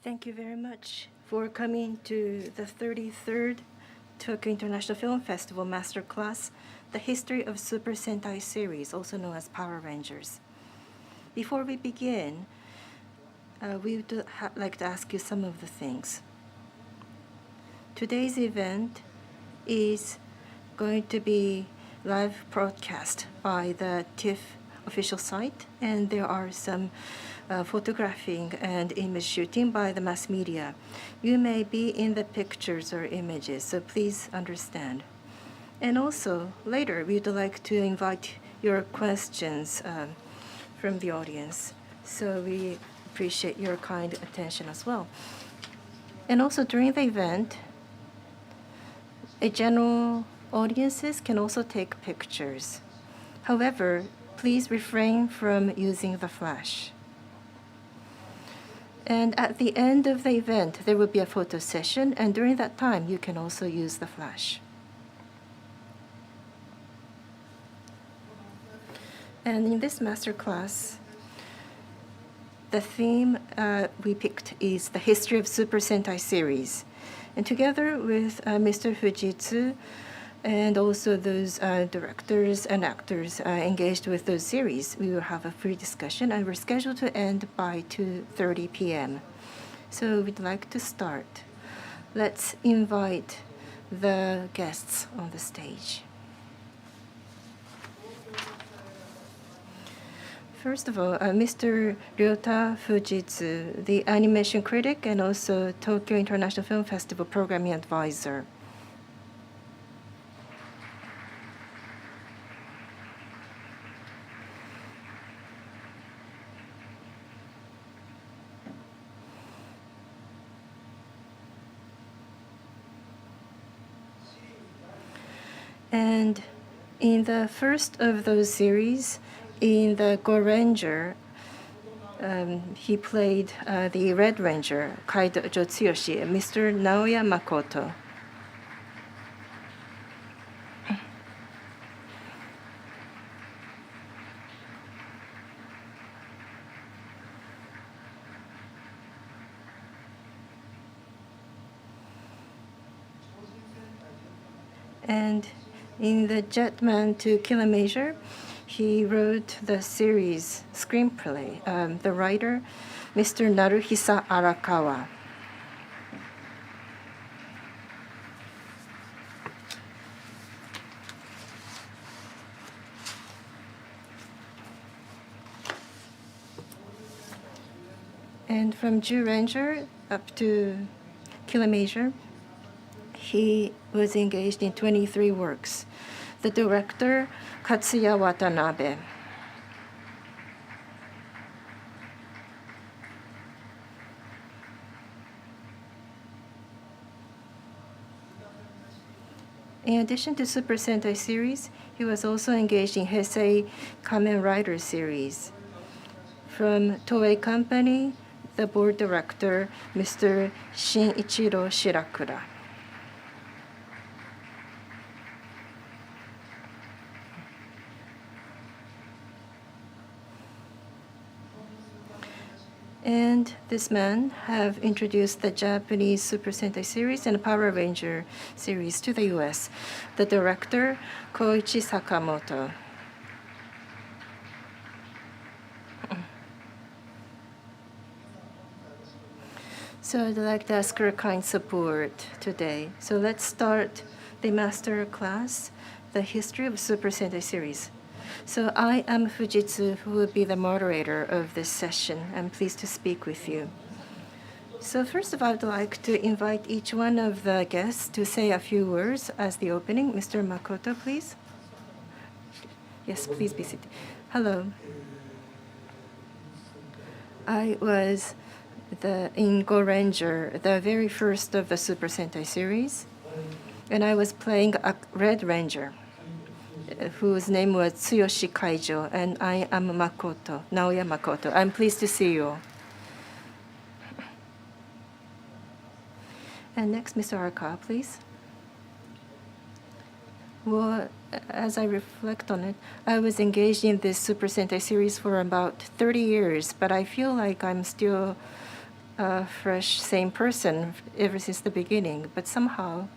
Thank you very much for coming to the 33rd Tokyo International Film Festival Masterclass, The History of Super Sentai Series, also known as Power Rangers. Before we begin, we would like to ask you some of the things. Today's event is going to be live broadcast by the TIFF official site, and there are some photographing and image shooting by the mass media. You may be in the pictures or images, so please understand. And also, later, we'd like to invite your questions from the audience, so we appreciate your kind attention as well. And also, during the event, a general audiences can also take pictures. However, please refrain from using the flash. And at the end of the event, there will be a photo session, and during that time, you can also use the flash. And in this masterclass, the theme we picked is the history of Super Sentai series. And together with Mr. Fujitsu, and also those directors and actors engaged with those series, we will have a free discussion, and we're scheduled to end by 2:30 p.m. So we'd like to start. Let's invite the guests on the stage. First of all, Mr. Ryota Fujitsu, the animation critic and also Tokyo International Film Festival programming advisor. And in the first of those series, in the Goranger, he played the Red Ranger, Kaido Jotsuyoshi, Mr. Naoya Makoto. And in the Jetman to Kill a Major, he wrote the series Screenplay. The writer, Mr. Naruhisa Arakawa. And from Goranger up to Kill a Major, he was engaged in 23 works. The director, Katsuya Watanabe. In addition to Super Sentai series, he was also engaged in Heisei Kamen Rider series. From TOEI Company, the board director, Mr. Shin-ichiro Shirakura. And this man have introduced the Japanese Super Sentai series and Power Ranger series to the US. The director, Kouichi Sakamoto. So I'd like to ask for kind support today. So let's start the master class, the history of Super Sentai series. So I am Fujitsu, who will be the moderator of this session. I'm pleased to speak with you. So first of all, I'd like to invite each one of the guests to say a few words as the opening. Mr. Makoto, please. Yes, please be seated. Hello. I was in Goranger, the very first of the Super Sentai series, and I was playing a Red Ranger, whose name was Tsuyoshi Kaijo, and I am Makoto, Naoya Makoto. I'm pleased to see you. And next, Mr. Arakawa, please. Well, as I reflect on it, I was engaged in this Super Sentai series for about 30 years, but I feel like I'm still a fresh, same person ever since the beginning, but somehow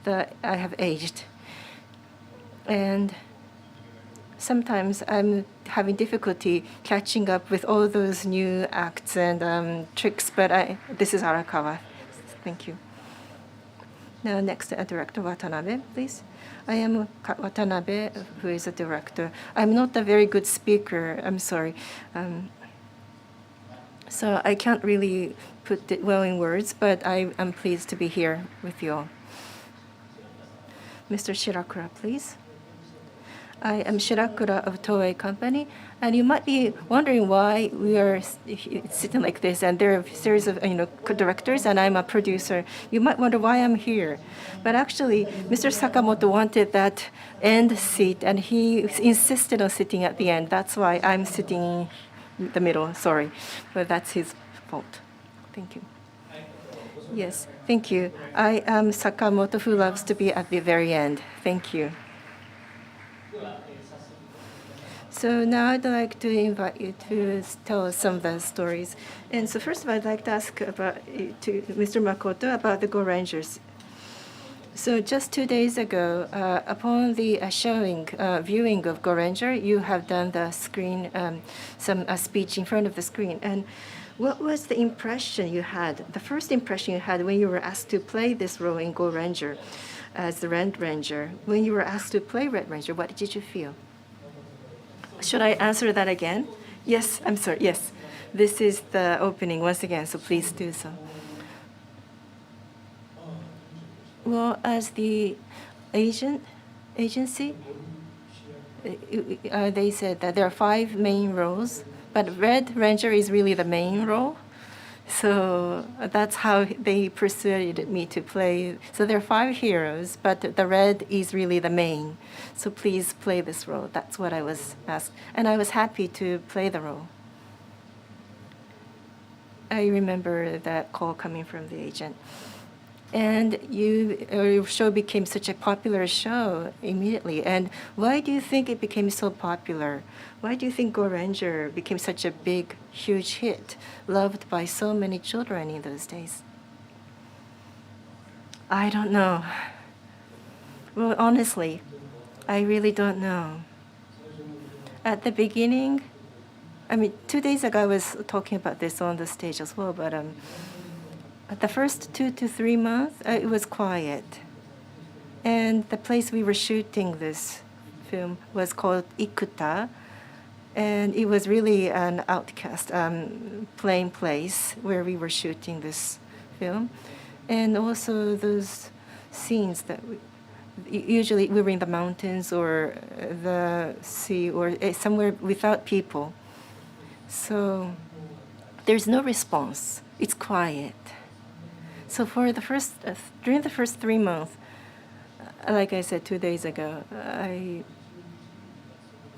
I have aged. And sometimes I'm having difficulty catching up with all those new acts and tricks, but this is Arakawa. Thank you. Now, next, Director Watanabe, please. I am Watanabe, who is a director. I'm not a very good speaker, I'm sorry. So I can't really put it well in words, but I'm pleased to be here with you all. Mr. Shirakura, please. I am Shirakura of TOEI Company, and you might be wondering why we are sitting like this, and there are a series of co-directors, and I'm a producer. You might wonder why I'm here. But actually, Mr. Sakamoto wanted that end seat, and he insisted on sitting at the end. That's why I'm sitting in the middle, sorry. But that's his fault. Thank you. Yes, thank you. I am Sakamoto, who loves to be at the very end. Thank you. So now I'd like to invite you to tell us some of the stories. And so first of all, I'd like to ask to Mr. Makoto about the Gorangers. So just 2 days ago, upon the viewing of Goranger, you have done the screen, some speech in front of the screen. And what was the impression you had, the first impression you had when you were asked to play this role in Goranger as the Red Ranger? When you were asked to play Red Ranger, what did you feel? Should I answer that again? Yes, I'm sorry, yes. This is the opening once again, so please do so. Well, as the agency, they said that there are 5 main roles, but Red Ranger is really the main role. So that's how they persuaded me to play. So there are 5 heroes, but the red is really the main. So please play this role. That's what I was asked. And I was happy to play the role. I remember that call coming from the agent. And your show became such a popular show immediately. And why do you think it became so popular? Why do you think Goranger became such a big, huge hit, loved by so many children in those days? I don't know. Well, honestly, I really don't know. At the beginning, 2 days ago I was talking about this on the stage as well, but the first 2 to 3 months, it was quiet. And the place we were shooting this film was called Ikuta. And it was really an outcast, plain place where we were shooting this film. And also those scenes that usually we were in the mountains or the sea or somewhere without people. So there's no response. It's quiet. So for during the first 3 months, like I said 2 days ago,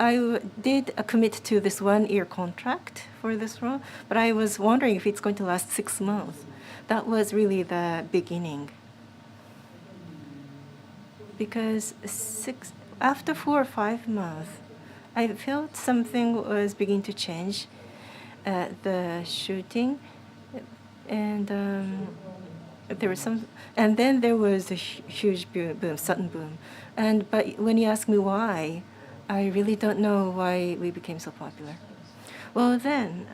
I did commit to this 1-year contract for this role, but I was wondering if it's going to last 6 months. That was really the beginning. Because after 4 or 5 months, I felt something was beginning to change at the shooting, and there was and then there was a huge boom, sudden boom. But when you ask me why, I really don't know why we became so popular. Well, then,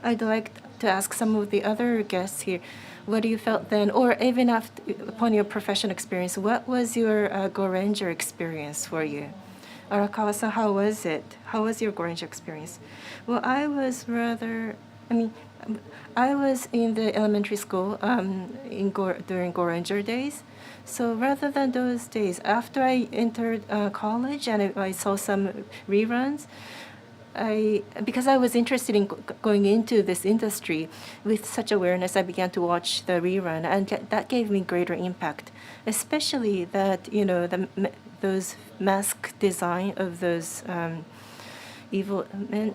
I'd like to ask some of the other guests here, what do you felt then, or even upon your professional experience, what was your Goranger experience for you? Arakawa-san, how was it? How was your Goranger experience? Well, I was in the elementary school during Goranger days. So rather than those days, after I entered college and I saw some reruns, because I was interested in going into this industry with such awareness, I began to watch the rerun, and that gave me greater impact, especially that those mask design of those evil men.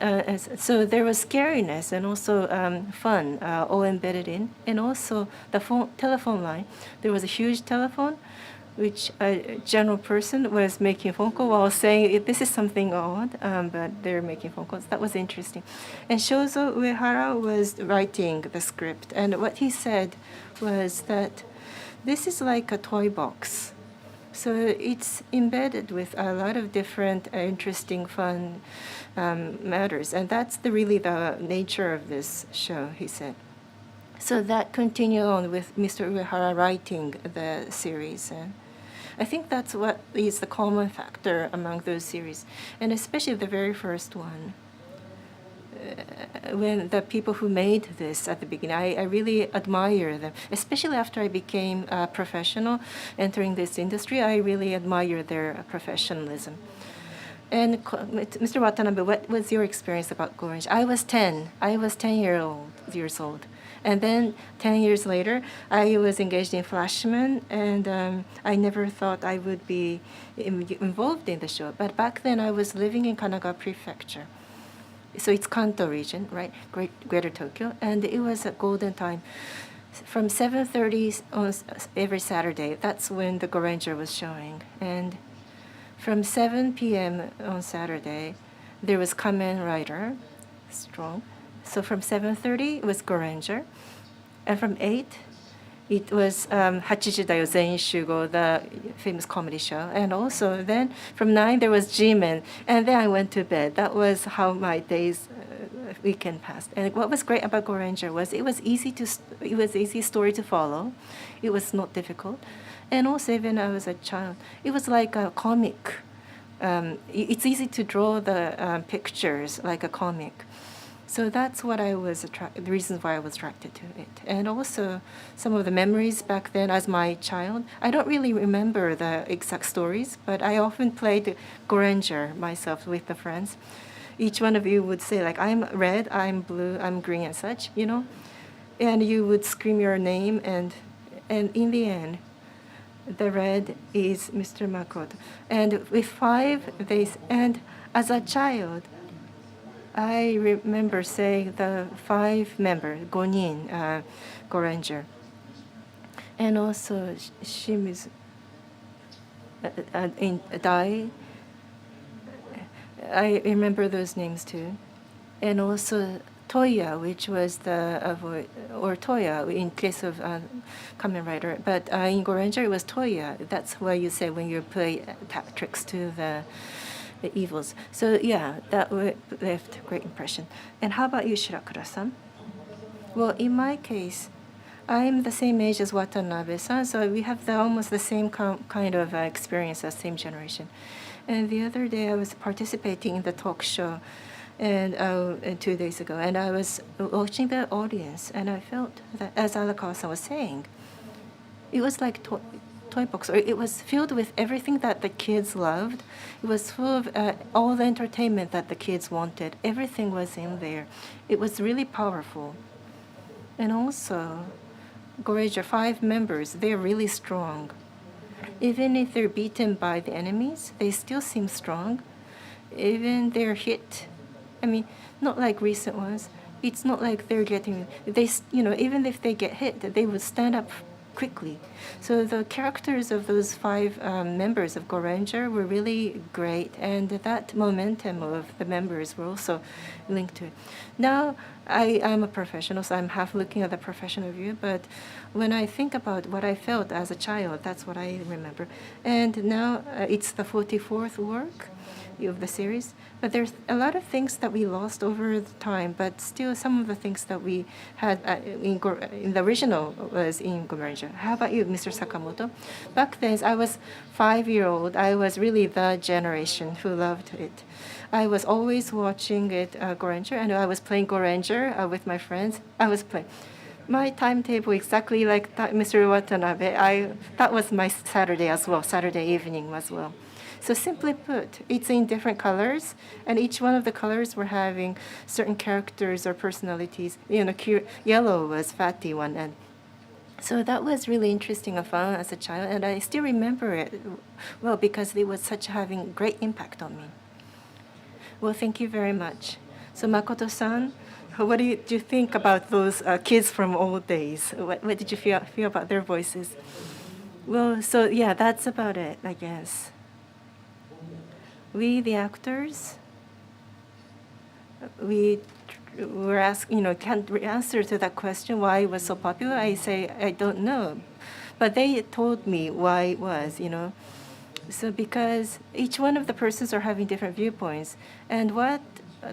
So there was scariness and also fun all embedded in, and also the telephone line. There was a huge telephone which a general person was making a phone call while saying this is something odd, but they're making phone calls. That was interesting. And Shozo Uehara was writing the script, and what he said was that this is like a toy box. So it's embedded with a lot of different interesting, fun matters, and that's really the nature of this show, he said. So that continued on with Mr. Uehara writing the series. And I think that's what is the common factor among those series, and especially the very first one. When the people who made this at the beginning, I really admire them, especially after I became a professional entering this industry. I really admire their professionalism. And Mr. Watanabe, what was your experience about Goranger? I was 10. I was 10 years old. And then 10 years later, I was engaged in Flashman, and I never thought I would be involved in the show. But back then, I was living in Kanagawa Prefecture. So it's Kanto region, right? Greater Tokyo. And it was a golden time. From 7:30 on every Saturday, that's when the Goranger was showing. And from 7 p.m. on Saturday, there was Kamen Rider, strong. So from 7:30, it was Goranger. And from 8, it was Hachiji Dayo Zen Shugo, the famous comedy show. And also then from 9, there was G-Men. And then I went to bed. That was how my days, weekend passed. And what was great about Goranger was it was easy story to follow. It was not difficult. And also even I was a child, it was like a comic. It's easy to draw the pictures like a comic. So that's what the reasons why I was attracted to it. And also some of the memories back then as my child. I don't really remember the exact stories, but I often played Goranger myself with the friends. Each one of you would say like, I'm red, I'm blue, I'm green and such, you know? And you would scream your name, and in the end, the red is Mr. Makoto. And with 5 days, and as a child, I remember saying the 5 member, Gonin, Goranger, and also Shimizu, in Dai. I remember those names too, and also Toya, which was or Toya in case of Kamen Rider, but in Goranger it was Toya. That's what you say when you play tricks to the evils. So yeah, that left a great impression. And how about you, Shirakura-san? Well, in my case, I'm the same age as Watanabe-san, so we have almost the same kind of experience as same generation. And the other day, I was participating in the talk show, and 2 days ago, and I was watching the audience, and I felt that, as Arakawa-san was saying, it was like toy box, or it was filled with everything that the kids loved. It was full of all the entertainment that the kids wanted. Everything was in there. It was really powerful. And also, Goranger 5 members, they're really strong. Even if they're beaten by the enemies, they still seem strong. Even they're hit, I mean, not like recent ones. It's not like they're getting, even if they get hit, they would stand up quickly. So the characters of those 5 members of Goranger were really great, and that momentum of the members were also linked to it. Now, I'm a professional, so I'm half looking at the professional view, but when I think about what I felt as a child, that's what I remember. And now it's the 44th work of the series, but there's a lot of things that we lost over the time, but still some of the things that we had in the original was in Goranger. How about you, Mr. Sakamoto? Back then, I was 5-year-old. I was really the generation who loved it. I was always watching it, Goranger, and I was playing Goranger with my friends. I was playing. My timetable exactly like Mr. Watanabe. That was my Saturday as well, Saturday evening as well. So simply put, it's in different colors, and each one of the colors were having certain characters or personalities. Yellow was fatty one, and so that was really interesting and fun as a child, and I still remember it well because it was such having great impact on me. Well, thank you very much. So Makoto-san, what do you think about those kids from old days? What did you feel about their voices? Well, so yeah, that's about it, I guess. We, the actors, we were asked, can't answer to that question why it was so popular. I say, I don't know. But they told me why it was. So because each one of the persons are having different viewpoints, and what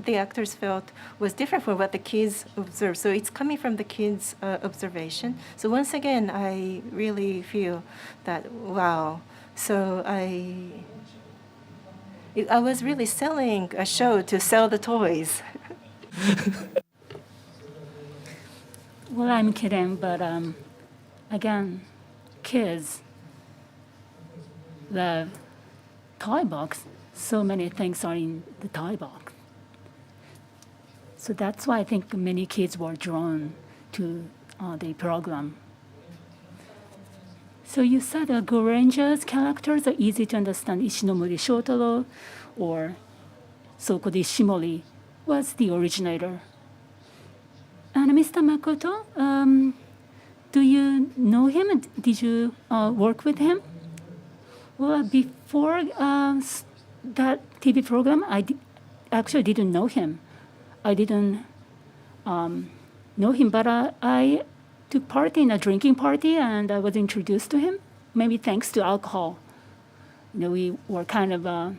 the actors felt was different from what the kids observed. So it's coming from the kids' observation. So once again, I really feel that, wow. So I was really selling a show to sell the toys. Well, I'm kidding, but again, kids love toy box. So many things are in the toy box. So that's why I think many kids were drawn to the program. So you said Goranger's characters are easy to understand. Ishinomori Shotaro or so-called Ishimori was the originator. And Mr. Makoto, do you know him? Did you work with him? Well, before that TV program, actually didn't know him. I didn't know him, but I took part in a drinking party and I was introduced to him, maybe thanks to alcohol. We were kind of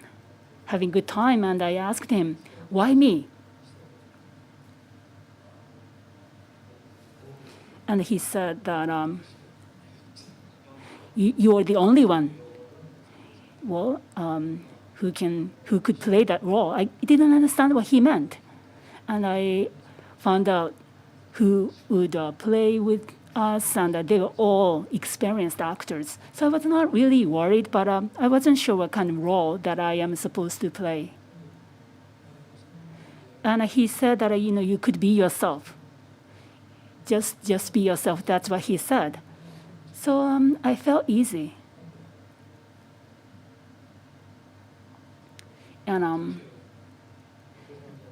having a good time, and I asked him, why me? And he said that you are the only one, well, who could play that role. I didn't understand what he meant. And I found out who would play with us, and they were all experienced actors. So I was not really worried, but I wasn't sure what kind of role that I am supposed to play. And he said that you could be yourself. Just be yourself. That's what he said. So I felt easy. And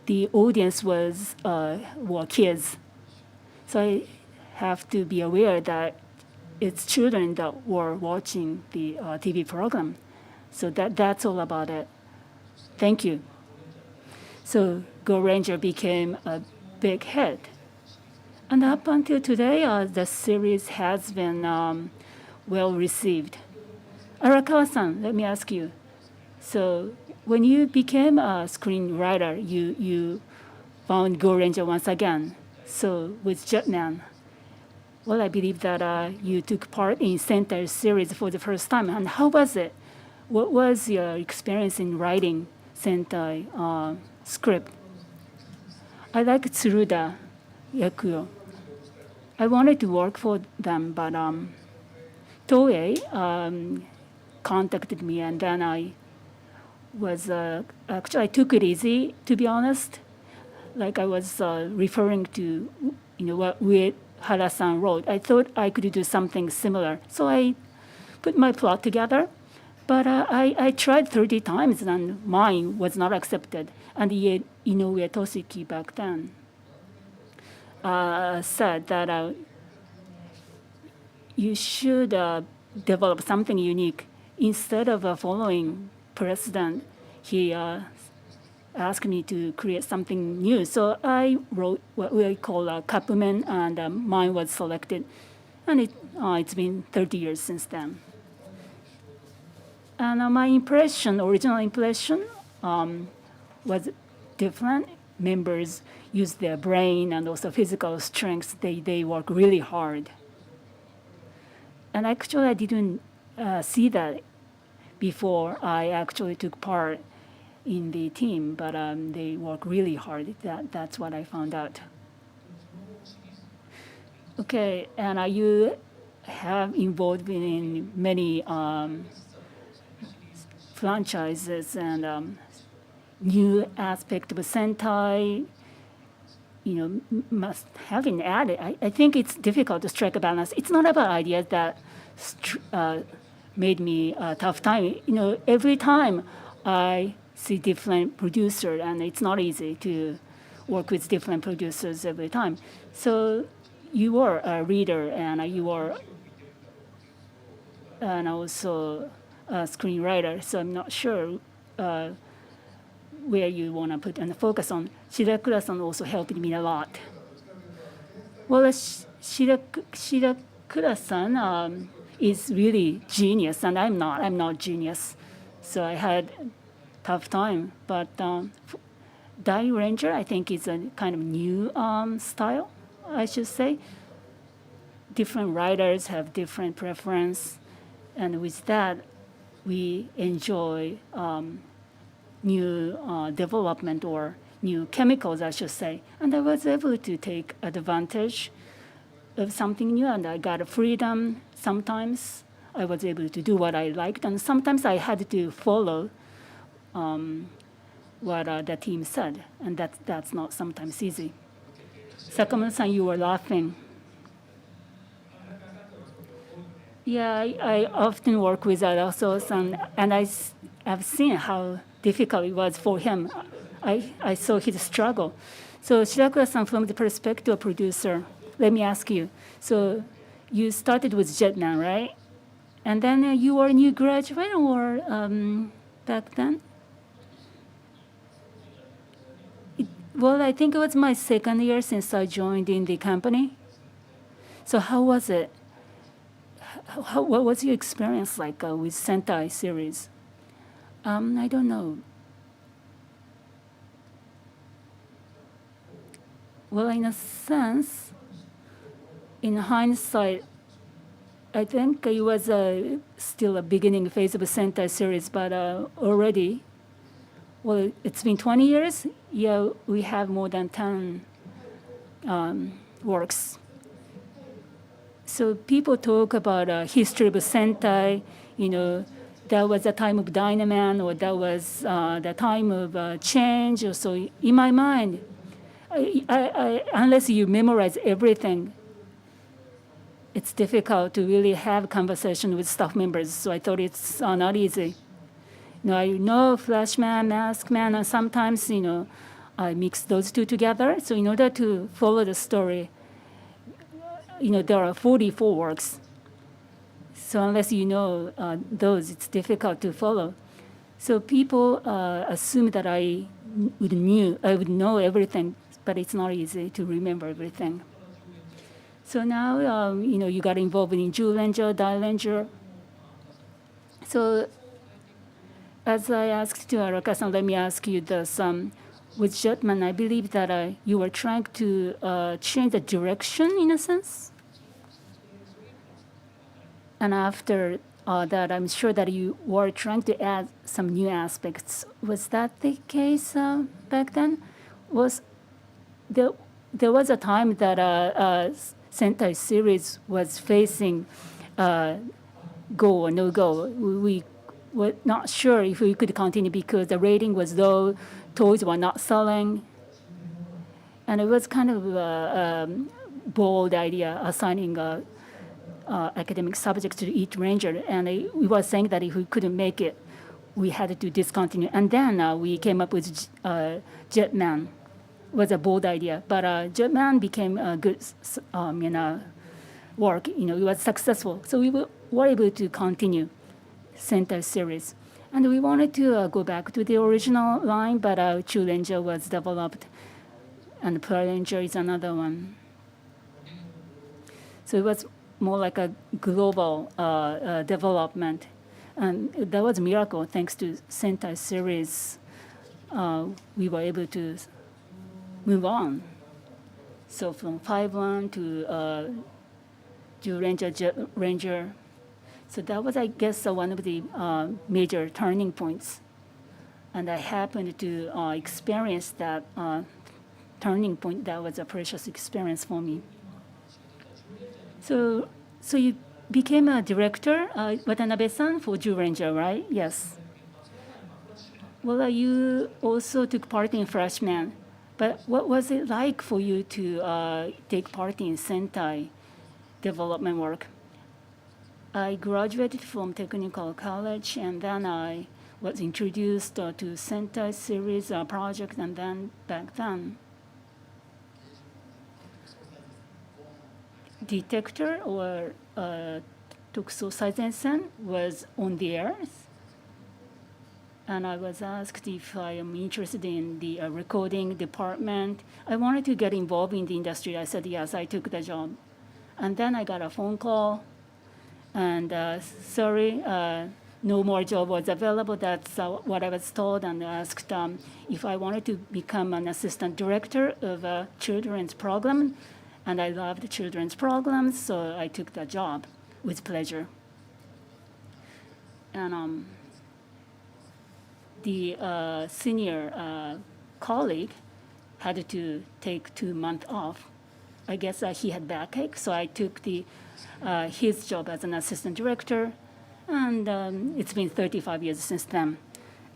the audience were kids. So I have to be aware that it's children that were watching the TV program. So that's all about it. Thank you. So Goranger became a big hit. And up until today, the series has been well received. Arakawa-san, let me ask you. So when you became a screenwriter, you found Goranger once again. So with Jetman, well, I believe that you took part in Sentai series for the first time. And how was it? What was your experience in writing Sentai script? I like Tsuruda Yakuo. I wanted to work for them, but TOEI contacted me, and then I was actually I took it easy, to be honest. Like I was referring to what Wed Hara-san wrote. I thought I could do something similar, so I put my plot together. But I tried 30 times, and mine was not accepted. And Inoue Toshiki back then said that you should develop something unique. Instead of following precedent, he asked me to create something new. So I wrote what we call a Kapumen, and mine was selected. And it's been 30 years since then. And my original impression, was different. Members use their brain and also physical strength. They work really hard. And actually, I didn't see that before I actually took part in the team, but they work really hard. That's what I found out. Okay, and you have involved in many franchises and new aspect of Sentai, must have been added. I think it's difficult to strike a balance. It's not about ideas that made me a tough time. Every time I see different producer, and it's not easy to work with different producers every time. So you are a reader, and you are and also a screenwriter. So I'm not sure where you want to put and focus on. Shirakura-san also helped me a lot. Well, Shirakura-san is really genius, and I'm not. I'm not genius. So I had tough time. But Goranger, I think, is a kind of new style, I should say. Different writers have different preference, and with that, we enjoy new development or new chemicals, I should say. And I was able to take advantage of something new, and I got freedom. Sometimes I was able to do what I liked, and sometimes I had to follow what the team said, and that's not sometimes easy. Sakamoto-san, you were laughing. Yeah, I often work with Arakawa-san, and I've seen how difficult it was for him. I saw his struggle. So Shirakura-san, from the perspective of producer, let me ask you. So you started with Jetman, right? And then you were a new graduate or back then? Well, I think it was my second year since I joined in the company. So how was it? What was your experience like with Sentai series? I don't know. Well, in a sense, in hindsight, I think it was still a beginning phase of a Sentai series, but already, well, it's been 20 years. Yeah, we have more than 10 works. So people talk about history of Sentai, that was the time of Dynaman, or that was the time of change. Or so in my mind, unless you memorize everything, it's difficult to really have conversation with staff members. So I thought it's not easy. I know Flashman, Maskman, and sometimes, I mix those two together. So in order to follow the story, there are 44 works. So unless you know those, it's difficult to follow. So people assume that I would know everything, but it's not easy to remember everything. So now, you got involved in Goranger, Goranger. So as I asked to Arakawa-san, let me ask you this. With Jetman, I believe that you were trying to change the direction in a sense. And after that, I'm sure that you were trying to add some new aspects. Was that the case back then? There was a time that Sentai series was facing go or no go. We were not sure if we could continue because the rating was low, toys were not selling. And it was kind of a bold idea, assigning academic subjects to each ranger. And we were saying that if we couldn't make it, we had to discontinue. And then we came up with Jetman. Was a bold idea, but Jetman became a good work. It was successful. So we were able to continue Sentai series. And we wanted to go back to the original line, but Goranger was developed, and Goranger is another one. So it was more like a global development. And that was a miracle. Thanks to Sentai series, we were able to move on. So from 5-1 to Ranger. So that was, I guess, one of the major turning points. And I happened to experience that turning point. That was a precious experience for me. So you became a director, Watanabe-san, for Goranger, right? Yes. Well, you also took part in Flashman. But what was it like for you to take part in Sentai development work? I graduated from technical college, and then I was introduced to Sentai series project, and then back then, detector or Tokuso Saizen-sen was on the air. And I was asked if I am interested in the recording department. I wanted to get involved in the industry. I said yes, I took the job. And then I got a phone call, and sorry, no more job was available. That's what I was told, and asked if I wanted to become an assistant director of a children's program. And I loved children's programs, so I took the job with pleasure. And the senior colleague had to take 2 months off. I guess he had backache, so I took his job as an assistant director, and it's been 35 years since then.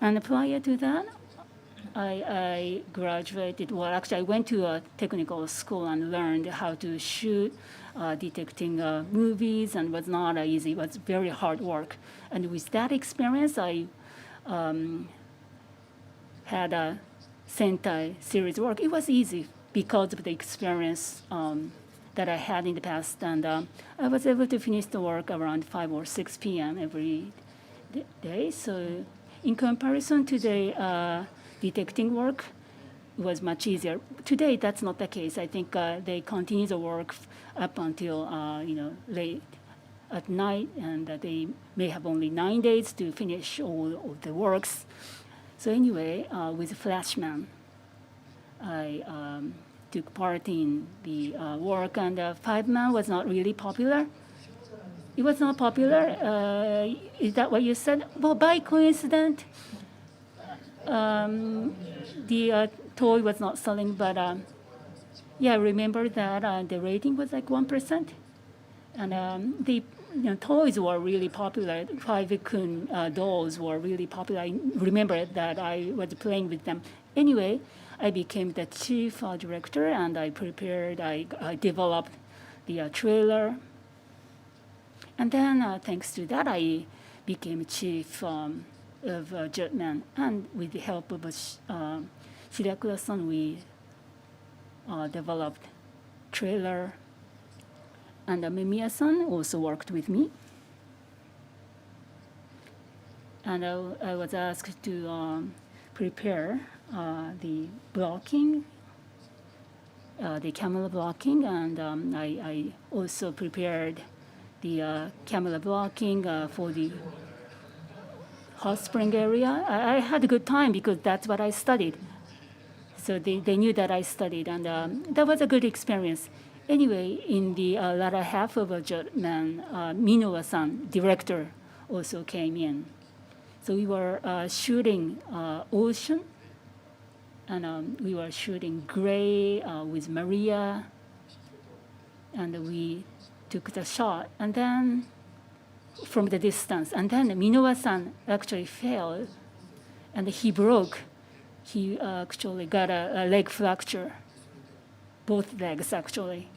And prior to that, I graduated. Well, actually, I went to a technical school and learned how to shoot detecting movies, and was not easy. It was very hard work. And with that experience, I had a Sentai series work. It was easy because of the experience that I had in the past, and I was able to finish the work around 5 or 6 p.m. every day. So in comparison to the detecting work, it was much easier. Today, that's not the case. I think they continue the work up until late at night, and they may have only 9 days to finish all of the works. So anyway, with Flashman, I took part in the work, and 5-man was not really popular. It was not popular. Is that what you said? Well, by coincidence, the toy was not selling, but yeah, I remember that the rating was like 1%, and the toys were really popular. 5-kun dolls were really popular. I remember that I was playing with them. Anyway, I became the chief director, and I developed the trailer. And then, thanks to that, I became chief of Jetman. And with the help of Shirakura-san, we developed trailer. And Mimiya-san also worked with me. And I was asked to prepare the blocking, the camera blocking, and I also prepared the camera blocking for the hot spring area. I had a good time because that's what I studied. So they knew that I studied, and that was a good experience. Anyway, in the latter half of Jetman, Minowa-san, director, also came in. So we were shooting ocean, and we were shooting gray with Maria, and we took the shot, and then from the distance, and then Minowa-san actually fell, and he broke. He actually got a leg fracture, both legs actually.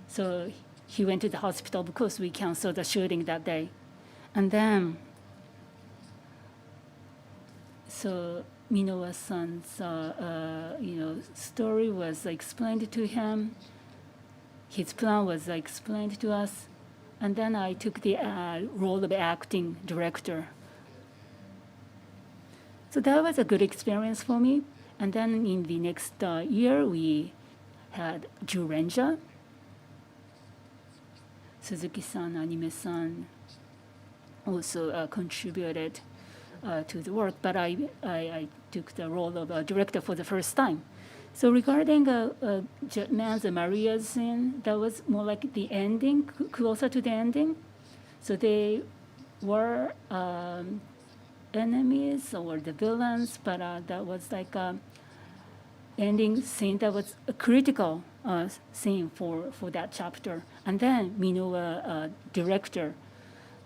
So he went to the hospital because we canceled the shooting that day. And then, so Minowa-san's story was explained to him. His plan was explained to us. And then I took the role of acting director. So that was a good experience for me. And then in the next year, we had Goranger. Suzuki-san, Anime-san also contributed to the work, but I took the role of a director for the first time. So regarding Jetman's Maria's scene, that was more like the ending, closer to the ending. So they were enemies or the villains, but that was like a ending scene that was a critical scene for that chapter. And then Minowa, director,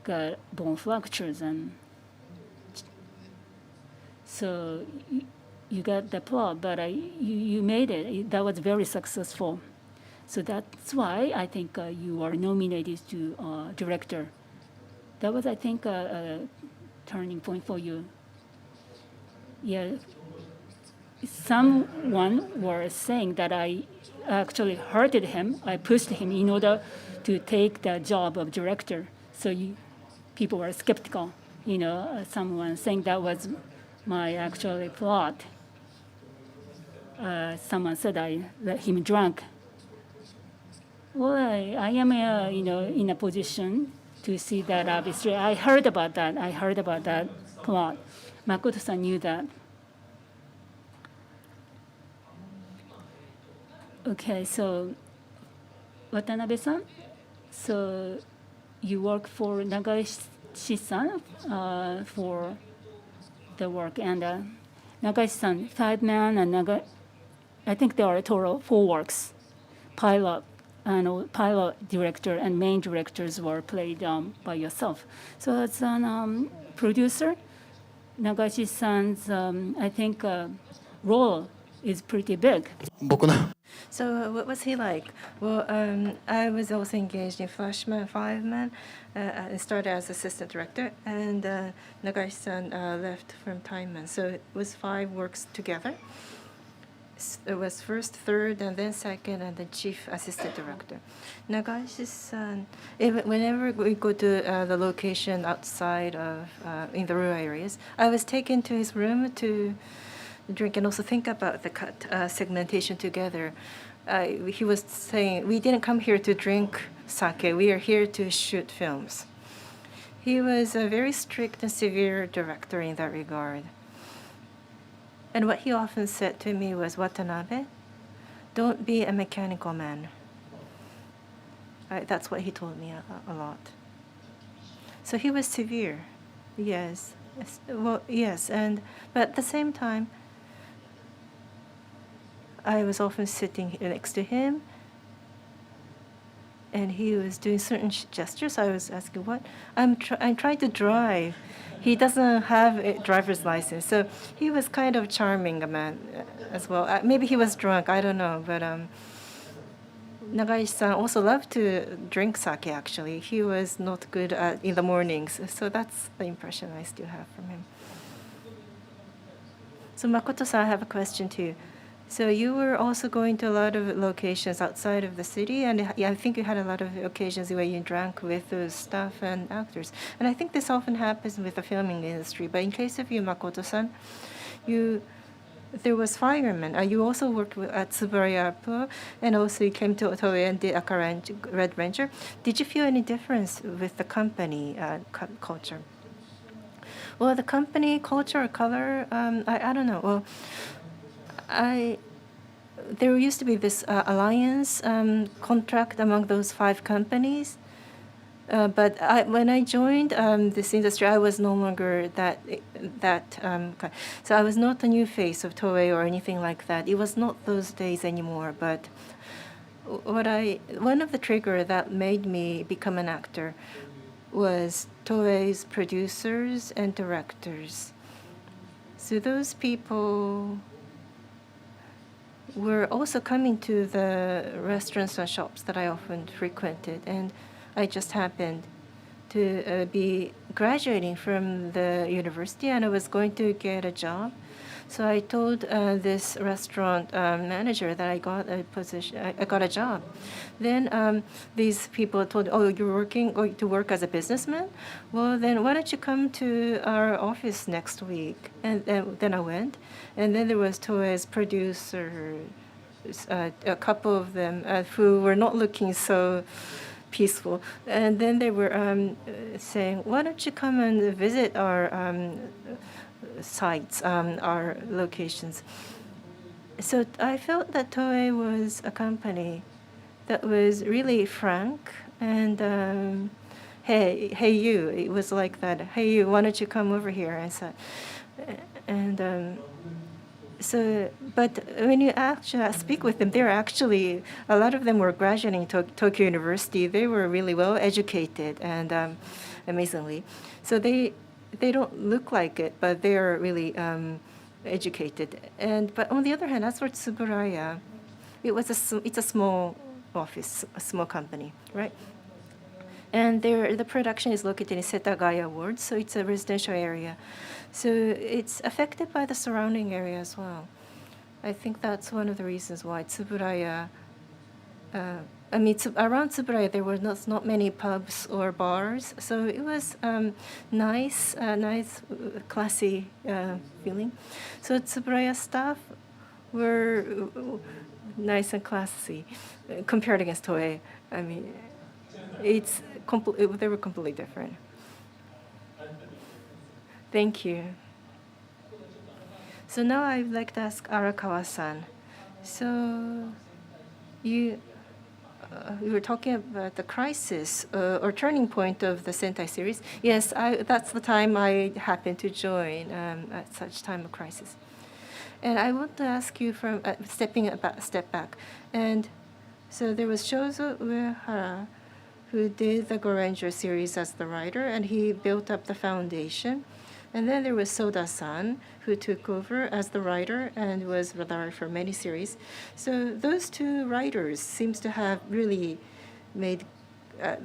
got bone fractures, and so you got the plot, but you made it. That was very successful. So that's why I think you are nominated to director. That was, I think, a turning point for you. Yeah. Someone was saying that I actually hurted him. I pushed him in order to take the job of director. So people were skeptical. Someone saying that was my actual plot. Someone said I let him drunk. Well, I am, in a position to see that. Obviously, I heard about that. I heard about that plot. Makoto-san knew that. Okay, so Watanabe-san, so you work for Nagaishi-san for the work, and Nagaishi-san, 5-man, and I think there are total 4 works. Pilot, director, and main directors were played by yourself. So as a producer, Nagaishi-san's, I think, role is pretty big. So what was he like? Well, I was also engaged in Flashman 5-man. I started as assistant director, and Nagaishi-san left from Time-man. So it was 5 works together. It was first, third, and then second, and then chief assistant director. Nagaishi-san, whenever we go to the location outside of in the rural areas, I was taken to his room to drink and also think about the cut segmentation together. He was saying, we didn't come here to drink sake, we are here to shoot films. He was a very strict and severe director in that regard. And what he often said to me was, Watanabe, don't be a mechanical man. That's what he told me a lot. So he was severe, yes. Well, yes, but at the same time, I was often sitting next to him, and he was doing certain gestures. I was asking, what? I'm trying to drive. He doesn't have a driver's license, so he was kind of charming a man as well. Maybe he was drunk, I don't know, but Nagaishi-san also loved to drink sake, actually. He was not good in the mornings, so that's the impression I still have from him. So Makoto-san, I have a question too. So you were also going to a lot of locations outside of the city, and I think you had a lot of occasions where you drank with the staff and actors. And I think this often happens with the filming industry. But in case of you, Makoto-san, there was firemen. You also worked at Tsuburaya Pro, and also you came to TOEI and did Red Ranger. Did you feel any difference with the company culture? Well, the company culture or color, I don't know. Well, there used to be this alliance contract among those 5 companies, but when I joined this industry, I was no longer that. So I was not a new face of Toei or anything like that. It was not those days anymore. But one of the trigger that made me become an actor was Toei's producers and directors. So those people were also coming to the restaurants and shops that I often frequented, and I just happened to be graduating from the university, and I was going to get a job. So I told this restaurant manager that I got a position. I got a job. Then these people told, "Oh, you're going to work as a businessman? Well, then why don't you come to our office next week?" And then I went, and then there was Toei's producers, a couple of them who were not looking so peaceful, and then they were saying, "Why don't you come and visit our sites, our locations?" So I felt that Toei was a company that was really frank, and hey you, it was like that. Hey you, why don't you come over here? And so, but when you actually speak with them, they're actually, a lot of them were graduating Tokyo University. They were really well educated, and amazingly, so they don't look like it, but they are really educated. But on the other hand, as for Tsuburaya, it's a small office, a small company, right? And the production is located in Setagaya Ward, so it's a residential area. So it's affected by the surrounding area as well. I think that's one of the reasons why Tsuburaya I mean, around Tsuburaya there were not many pubs or bars, so it was nice, classy feeling. So Tsuburaya staff were nice and classy compared against TOEI. I mean, they were completely different. Thank you. So now I'd like to ask Arakawa-san. So you we were talking about the crisis or turning point of the Sentai series. Yes, that's the time I happened to join at such time of crisis. And I want to ask you from step back. And so there was Shozo Uehara, who did the Goranger series as the writer, and he built up the foundation. And then there was Soda-san, who took over as the writer and was the writer for many series. So those two writers seems to have really made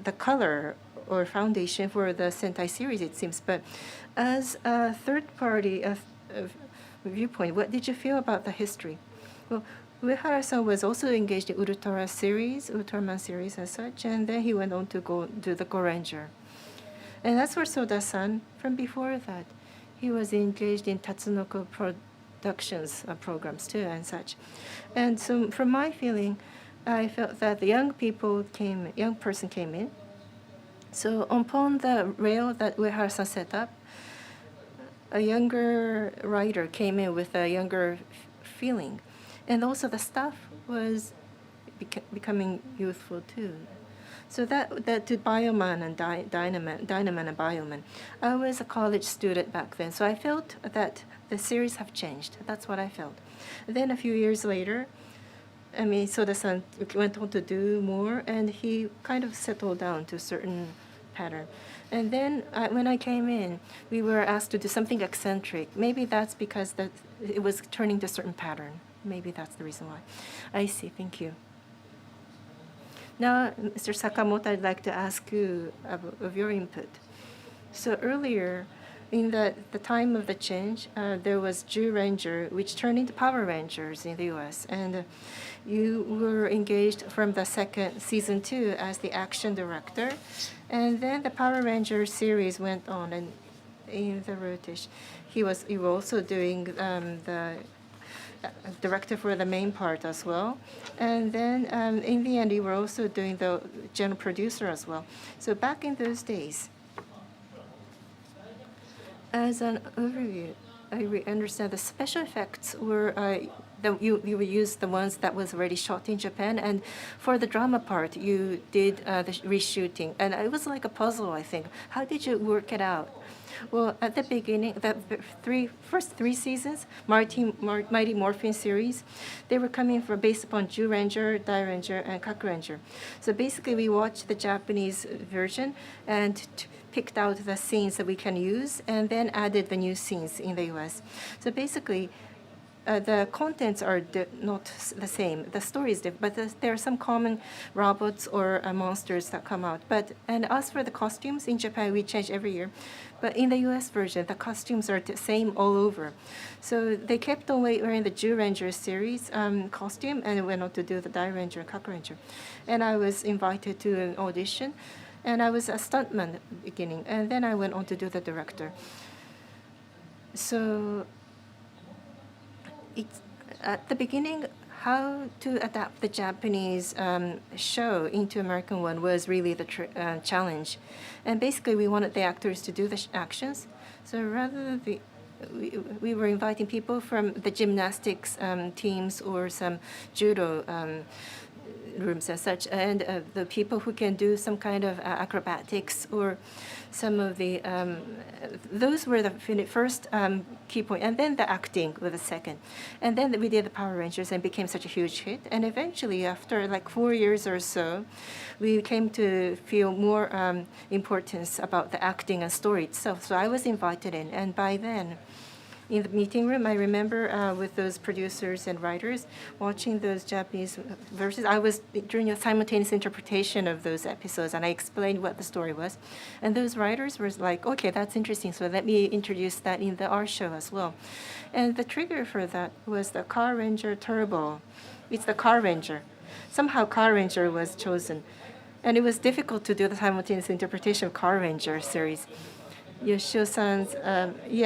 the color or foundation for the Sentai series, it seems. But as a third party viewpoint, what did you feel about the history? Well, Uehara-san was also engaged in Ultraman series as such, and then he went on to go do the Goranger. And that's for Soda-san. From before that, he was engaged in Tatsunoko Productions programs too and such. And so from my feeling, I felt that the young person came in. So upon the rail that Uehara-san set up, a younger writer came in with a younger feeling. And also the staff was becoming youthful too. So that to Bioman and Dynaman and Bioman, I was a college student back then, so I felt that the series have changed. That's what I felt. Then a few years later, I mean, Soda-san went on to do more, and he kind of settled down to a certain pattern. And then when I came in, we were asked to do something eccentric. Maybe that's because it was turning to a certain pattern. Maybe that's the reason why. I see. Thank you. Now, Mr. Sakamoto, I'd like to ask you of your input. So earlier, in the time of the change, there was Goranger, which turned into Power Rangers in the U.S., and you were engaged from the second season 2 as the action director, and then the Power Ranger series went on, and in the rotation, you were also doing the director for the main part as well. And then in the end, you were also doing the general producer as well. So back in those days, as an overview, I understand the special effects were you used the ones that was already shot in Japan, and for the drama part, you did the reshooting, and it was like a puzzle, I think. How did you work it out? Well, at the beginning, the first three seasons, Mighty Morphin series, they were coming from based upon Goranger, Dairanger, and Kakuranger. So basically, we watched the Japanese version and picked out the scenes that we can use, and then added the new scenes in the U.S. So basically, the contents are not the same. The story is different, but there are some common robots or monsters that come out. And as for the costumes, in Japan, we change every year. But in the U.S. version, the costumes are the same all over. So they kept on wearing the Goranger series costume and went on to do the Dairanger and Kakuranger. And I was invited to an audition, and I was a stuntman at the beginning. And then I went on to do the director. So at the beginning, how to adapt the Japanese show into American one was really the challenge. And basically, we wanted the actors to do the actions. So rather than we were inviting people from the gymnastics teams or some judo rooms as such, and the people who can do some kind of acrobatics or some of the those were the first key point, and then the acting was the second, and then we did the Power Rangers and became such a huge hit. And eventually, after like 4 years or so, we came to feel more importance about the acting and story itself. So I was invited in, and by then, in the meeting room, I remember with those producers and writers watching those Japanese verses. I was doing a simultaneous interpretation of those episodes, and I explained what the story was. And those writers were like, okay, that's interesting, so let me introduce that in our show as well. And the trigger for that was the Car Ranger Turbo. It's the Car Ranger. somehow Car Ranger was chosen. And it was difficult to do the simultaneous interpretation of Car Ranger series. Yoshio-san's,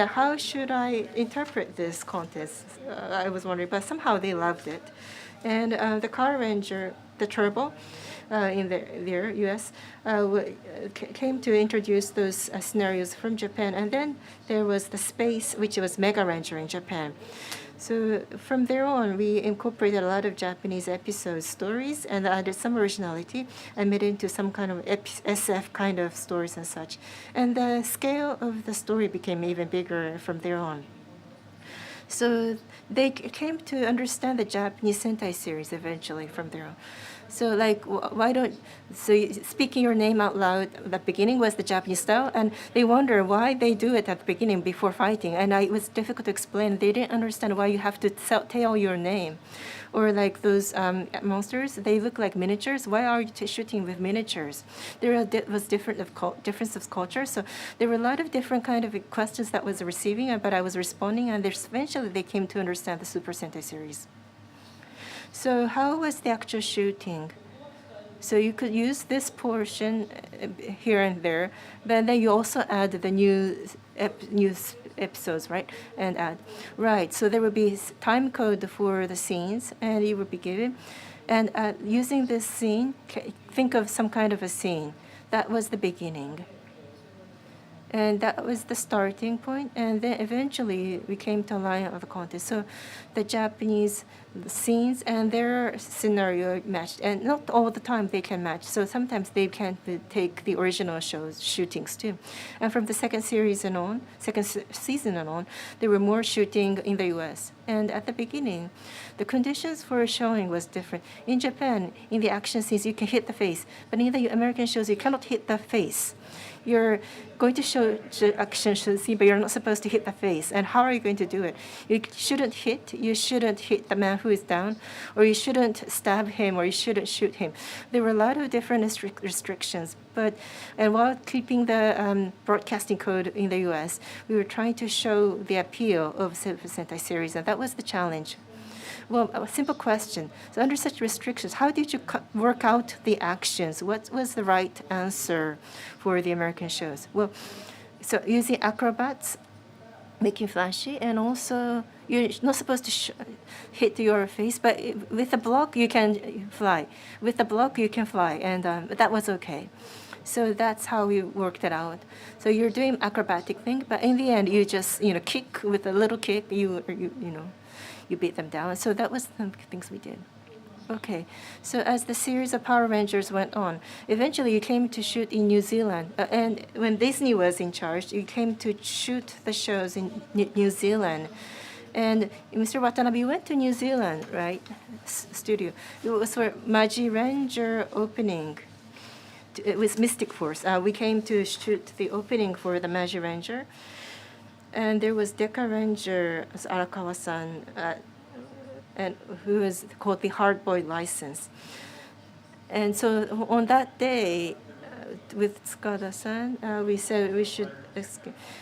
how should I interpret this contest? I was wondering, but somehow they loved it. And the Car Ranger, the Turbo, in their U.S., came to introduce those scenarios from Japan. And then there was the Space, which was Mega Ranger in Japan. So from there on, we incorporated a lot of Japanese episode stories and added some originality and made it into some kind of SF kind of stories and such. And the scale of the story became even bigger from there on. So they came to understand the Japanese Sentai series eventually from there on. So like, speaking your name out loud at the beginning was the Japanese style, and they wonder why they do it at the beginning before fighting. And it was difficult to explain. They didn't understand why you have to tell your name. Or like those monsters, they look like miniatures. Why are you shooting with miniatures? There was difference of culture. So there were a lot of different kind of questions that was receiving, but I was responding, and eventually they came to understand the Super Sentai series. So how was the actual shooting? So you could use this portion here and there, but then you also add the new episodes, right? And add, right. So there would be time code for the scenes, and it would be given. And using this scene, think of some kind of a scene. That was the beginning. And that was the starting point. And then eventually we came to a line of the contest. So the Japanese scenes and their scenario matched. And not all the time they can match. So sometimes they can take the original shootings too. And from the second season on, there were more shooting in the US. And at the beginning, the conditions for showing was different. In Japan, in the action scenes, you can hit the face. But in the American shows, you cannot hit the face. You're going to show action scene, but you're not supposed to hit the face. And how are you going to do it? You shouldn't hit the man who is down, or you shouldn't stab him, or you shouldn't shoot him. There were a lot of different restrictions. And while keeping the broadcasting code in the U.S., we were trying to show the appeal of Super Sentai series, and that was the challenge. Well, a simple question. So under such restrictions, how did you work out the actions? What was the right answer for the American shows? Well, so using acrobats, making flashy, and also you're not supposed to hit your face, but with a block you can fly. With a block you can fly, and that was okay. So that's how we worked it out. So you're doing acrobatic thing, but in the end you just kick with a little kick. You beat them down. So that was the things we did. Okay. So as the series of Power Rangers went on, eventually you came to shoot in New Zealand. And when Disney was in charge, you came to shoot the shows in New Zealand. And Mr. Watanabe went to New Zealand, right? Studio. It was for Magi Ranger opening. It was Mystic Force. We came to shoot the opening for the Magi Ranger. And there was Deca Ranger, Arakawa-san, and who was called the Hard Boy License. And so on that day, with Tsukada-san, we said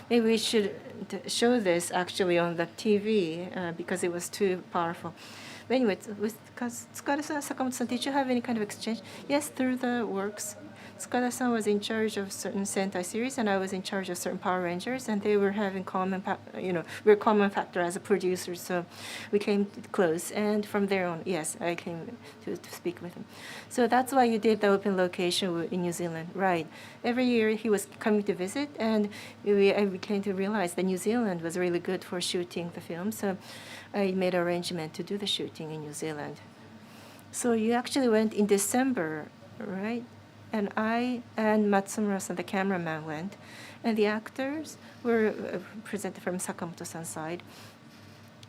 maybe we should show this actually on the TV because it was too powerful. But anyway, with Tsukada-san, Sakamoto-san, did you have any kind of exchange? Yes, through the works. Tsukada-san was in charge of certain Sentai series, and I was in charge of certain Power Rangers, and they were having we're common factor as a producer, so we came close. And from there on, yes, I came to speak with him. So that's why you did the open location in New Zealand, right? Every year he was coming to visit, and we came to realize that New Zealand was really good for shooting the film, so I made an arrangement to do the shooting in New Zealand. So you actually went in December, right? And I and Matsumura-san, the cameraman, went. And the actors were presented from Sakamoto-san's side.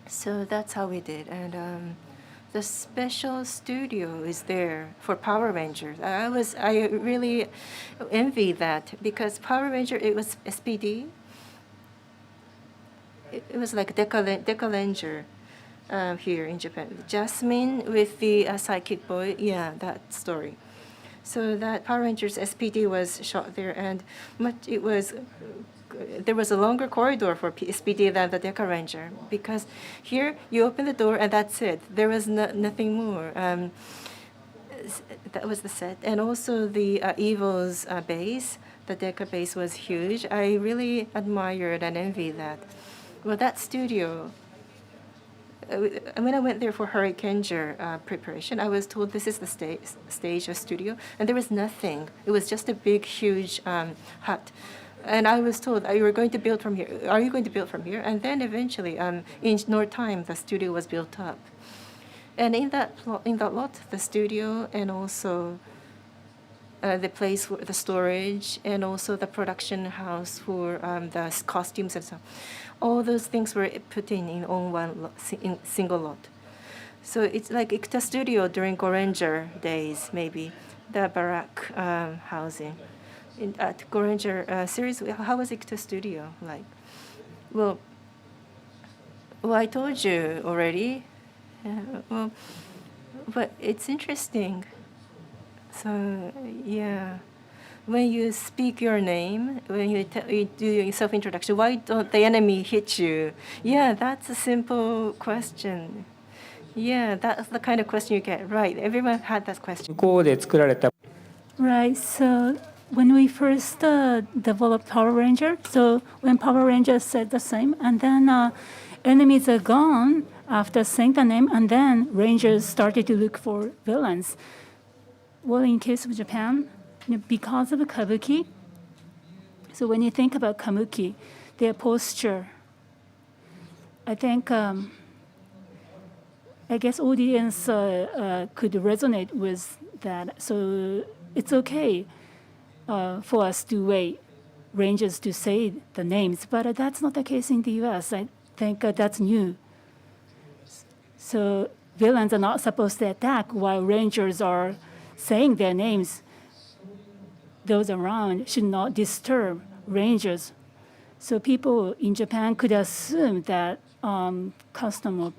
So that's how we did. And the special studio is there for Power Rangers. I really envy that because Power Ranger, it was SPD. It was like Deca Ranger here in Japan. Jasmine with the psychic boy, yeah, that story. So that Power Rangers SPD was shot there, and there was a longer corridor for SPD than the Deca Ranger, because here you open the door and that's it. There was nothing more. that was the set, and also the Evil's base. The Deca base was huge. I really admired and envied that. Well, that studio. When I went there for Hurricaneger preparation, I was told this is the stage or studio, and there was nothing. It was just a big, huge hut. And I was told, "Are you going to build from here? Are you going to build from here?" And then eventually, in no time, the studio was built up. And in that lot, the studio and also the place for the storage and also the production house for the costumes and stuff. All those things were put in one single lot. So it's like Ikuta Studio during Goranger days, maybe, the barrack housing. At Goranger series, how was Ikuta Studio like? Well, I told you already. Well, but it's interesting. So, yeah. When you speak your name, when you do your self-introduction, why don't the enemy hit you? Yeah, that's a simple question. Yeah, that's the kind of question you get. Right, everyone had that question. 向こうで作られた Right. So when we first developed Power Ranger, so when Power Rangers said the same, and then enemies are gone after saying the name, and then Rangers started to look for villains. Well, in case of Japan, because of kabuki, so when you think about kabuki, their posture, I think, I guess audience could resonate with that. So it's okay for us to wait Rangers to say the names, but that's not the case in the US. I think that's new. So villains are not supposed to attack while Rangers are saying their names. Those around should not disturb Rangers. So people in Japan could assume that custom of,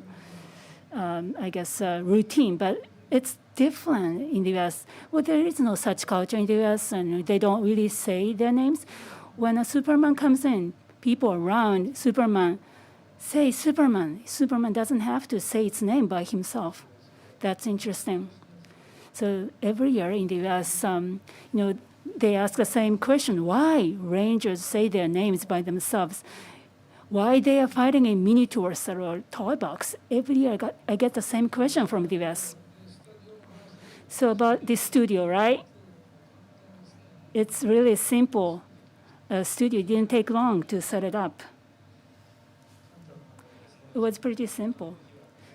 I guess, routine, but it's different in the US. Well, there is no such culture in the US, and they don't really say their names. When a Superman comes in, people around Superman say Superman. Superman doesn't have to say its name by himself. That's interesting. So every year in the US, they ask the same question: why Rangers say their names by themselves? Why they are fighting in mini tours or toy box? Every year I get the same question from the US. So about this studio, right? It's really simple. A studio didn't take long to set it up. It was pretty simple.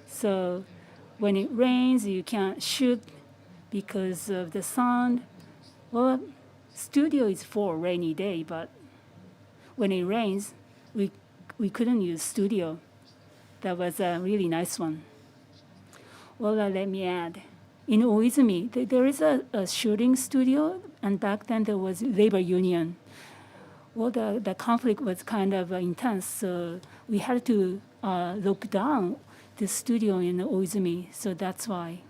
So when it rains, you can't shoot because of the sun. Well, studio is for rainy day, but when it rains, we couldn't use studio. That was a really nice one. Well, let me add. In Oizumi, there is a shooting studio, and back then there was labor union. Well, the conflict was kind of intense, so we had to lock down the studio in Oizumi, so that's why.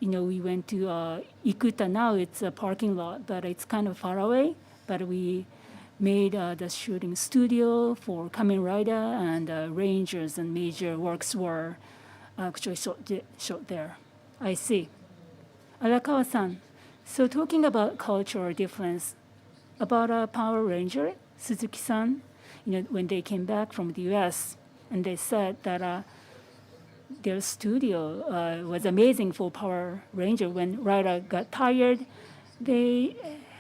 We went to Ikuta. Now it's a parking lot, but it's kind of far away. But we made the shooting studio for Kamen Rider, and Rangers and major works were actually shot there. I see. Arakawa-san, so talking about cultural difference, about Power Ranger, Suzuki-san, when they came back from the US, and they said that their studio was amazing for Power Ranger. When Ryota got tired, they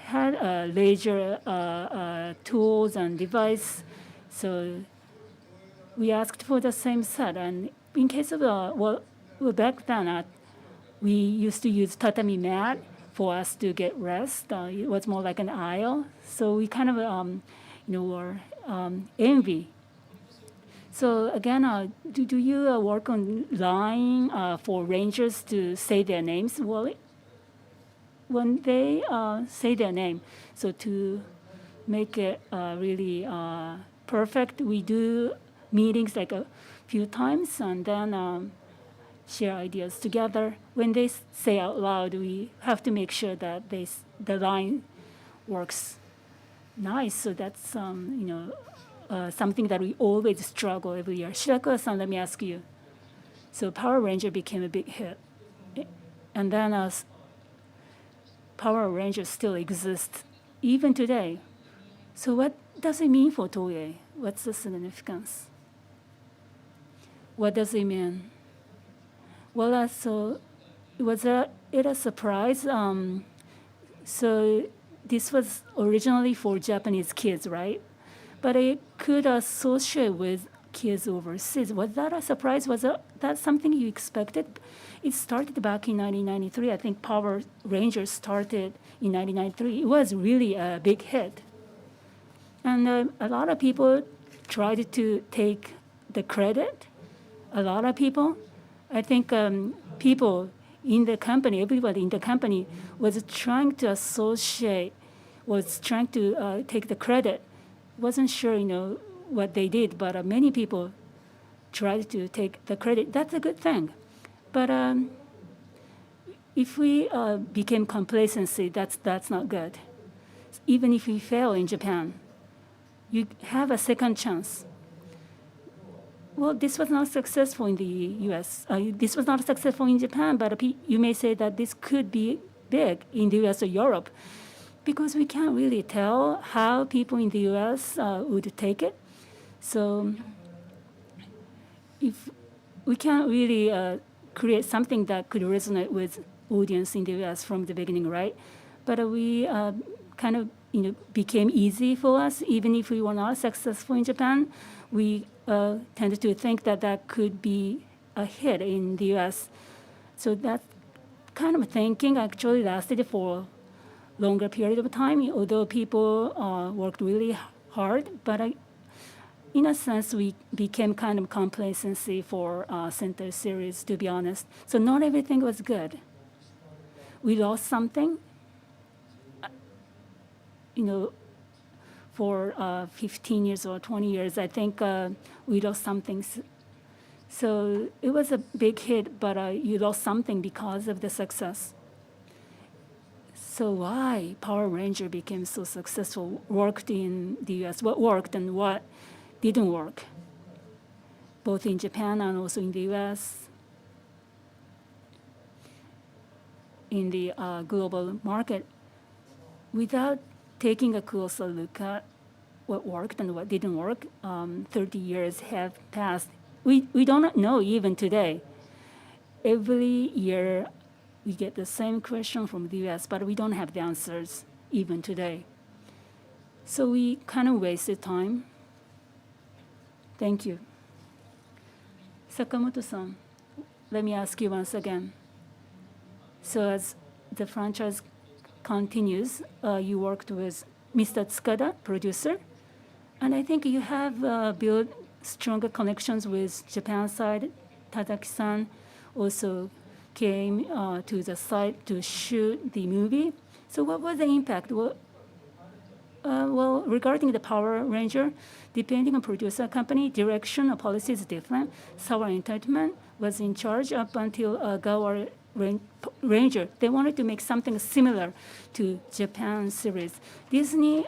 had laser tools and device. So we asked for the same set. And in case of, back then, we used to use tatami mat for us to get rest. It was more like an aisle. So we kind of, were envy. So again, do you work on line for Rangers to say their names? Well, when they say their name, so to make it really perfect, we do meetings like a few times, and then share ideas together. When they say out loud, we have to make sure that the line works nice. So that's something that we always struggle every year. Shirakura-san, let me ask you. So Power Ranger became a big hit And then Power Rangers still exists even today. So what does it mean for TOEI? What's the significance? What does it mean? Well, so was it a surprise? So this was originally for Japanese kids, right? But it could associate with kids overseas. Was that a surprise? Was that something you expected? It started back in 1993. I think Power Rangers started in 1993. It was really a big hit. And a lot of people tried to take the credit. A lot of people. I think people in the company, everybody in the company was trying to associate, was trying to take the credit. Wasn't sure, what they did, but many people tried to take the credit. That's a good thing. But if we became complacency, that's not good. Even if we fail in Japan, you have a second chance. Well, this was not successful in the U.S. This was not successful in Japan, but you may say that this could be big in the U.S. or Europe, because we can't really tell how people in the U.S. Would take it. So if we can't really create something that could resonate with audience in the U.S. from the beginning, right? But we kind of became easy for us, even if we were not successful in Japan. We tended to think that that could be a hit in the U.S. So that kind of thinking actually lasted for a longer period of time, although people worked really hard. But in a sense, we became kind of complacency for Sentai series, to be honest. So not everything was good. We lost something. For 15 years or 20 years, I think we lost something. So it was a big hit, but you lost something because of the success. So why Power Ranger became so successful, worked in the US, what worked and what didn't work, both in Japan and also in the US, in the global market, without taking a closer look at what worked and what didn't work. 30 years have passed. We don't know even today. Every year we get the same question from the US, but we don't have the answers even today. So we kind of wasted time. Thank you. Sakamoto-san, let me ask you once again. So as the franchise continues, you worked with Mr. Tsukada, producer, and I think you have built stronger connections with Japan side. Tazaki-san also came to the site to shoot the movie. So what was the impact? Well, regarding the Power Ranger, depending on producer company, direction or policy is different. Sawa Entertainment was in charge up until Gawa Ranger. They wanted to make something similar to Japan series. Disney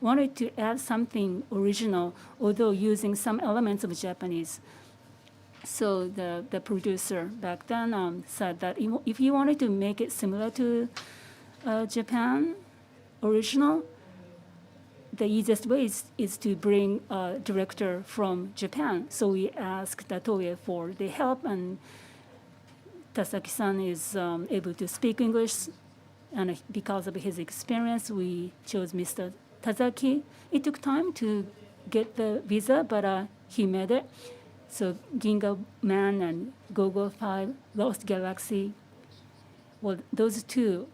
wanted to add something original, although using some elements of Japanese. So the producer back then said that if you wanted to make it similar to Japan original, the easiest way is to bring a director from Japan. So we asked TOEI for the help, and Tasaki-san is able to speak English, and because of his experience, we chose Mr. Tazaki. It took time to get the visa, but he made it. So Ginga Man and Gogo 5, Lost Galaxy, well, those two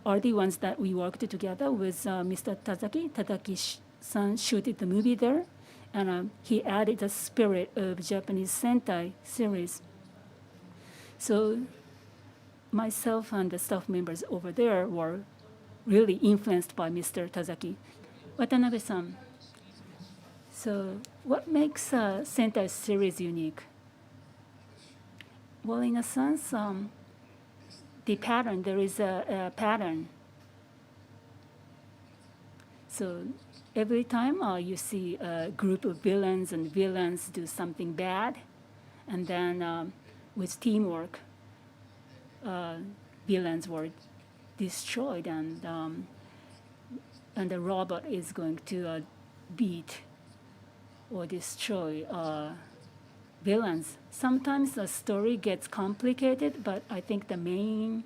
are the ones that we worked together with Mr. Tazaki. Tazaki-san shooted the movie there, and he added the spirit of Japanese Sentai series. So myself and the staff members over there were really influenced by Mr. Tazaki. Watanabe-san, so what makes a Sentai series unique? Well, in a sense, the pattern, there is a pattern. So every time you see a group of villains and villains do something bad, and then with teamwork, villains were destroyed, and the robot is going to beat or destroy villains. Sometimes the story gets complicated, but I think the main,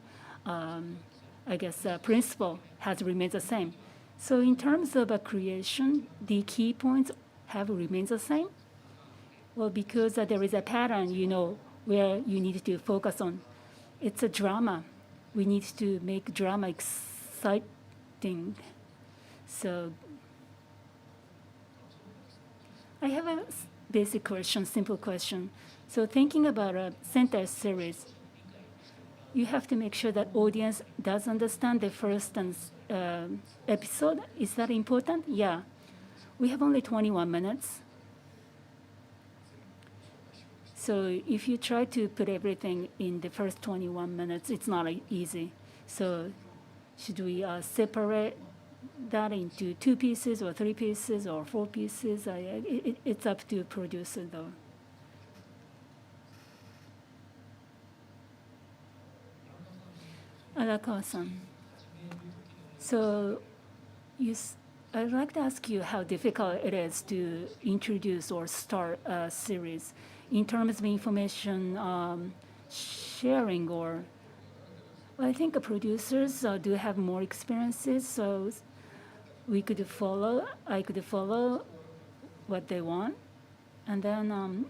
principle has remained the same. So in terms of a creation, the key points have remained the same. Well, because there is a pattern, where you need to focus on. It's a drama. We need to make drama exciting. So I have a basic question, simple question. So thinking about a Sentai series, you have to make sure that audience does understand the first episode. Is that important? Yeah. We have only 21 minutes. So if you try to put everything in the first 21 minutes, it's not easy. So should we separate that into 2 pieces or 3 pieces or 4 pieces? It's up to producer, though. Arakawa-san. So I'd like to ask you how difficult it is to introduce or start a series in terms of information sharing, or I think producers do have more experiences, so I could follow what they want, and then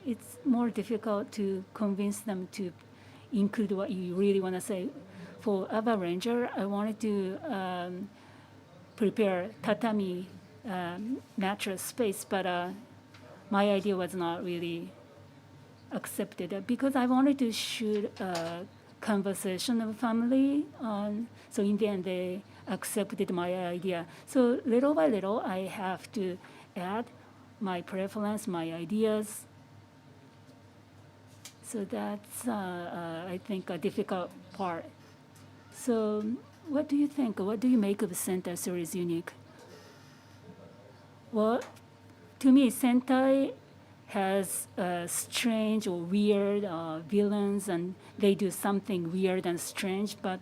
it's more difficult to convince them to include what you really want to say. For Ranger, I wanted to prepare tatami mattress space, but my idea was not really accepted because I wanted to shoot a conversation of family. So in the end, they accepted my idea. So little by little, I have to add my preference, my ideas. So that's, I think, a difficult part. So what do you think? What do you make of Sentai series unique? Well, to me, Sentai has strange or weird villains, and they do something weird and strange. But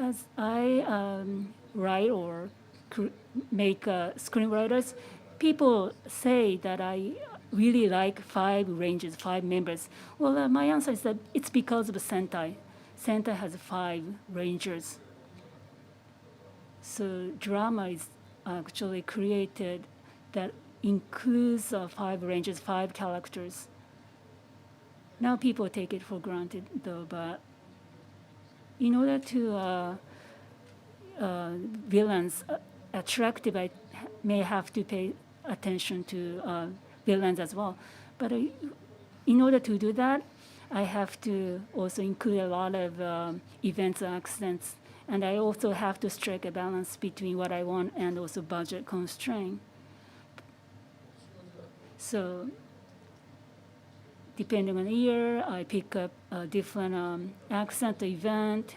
as I write or make screenwriters, people say that I really like 5 ranges, 5 members. Well, my answer is that it's because of Sentai. Sentai has 5 rangers. So drama is actually created that includes 5 ranges, 5 characters. Now people take it for granted, though, but in order to villains attractive, I may have to pay attention to villains as well. But in order to do that, I have to also include a lot of events and accidents. And I also have to strike a balance between what I want and also budget constraint. So depending on the year, I pick up a different accent event.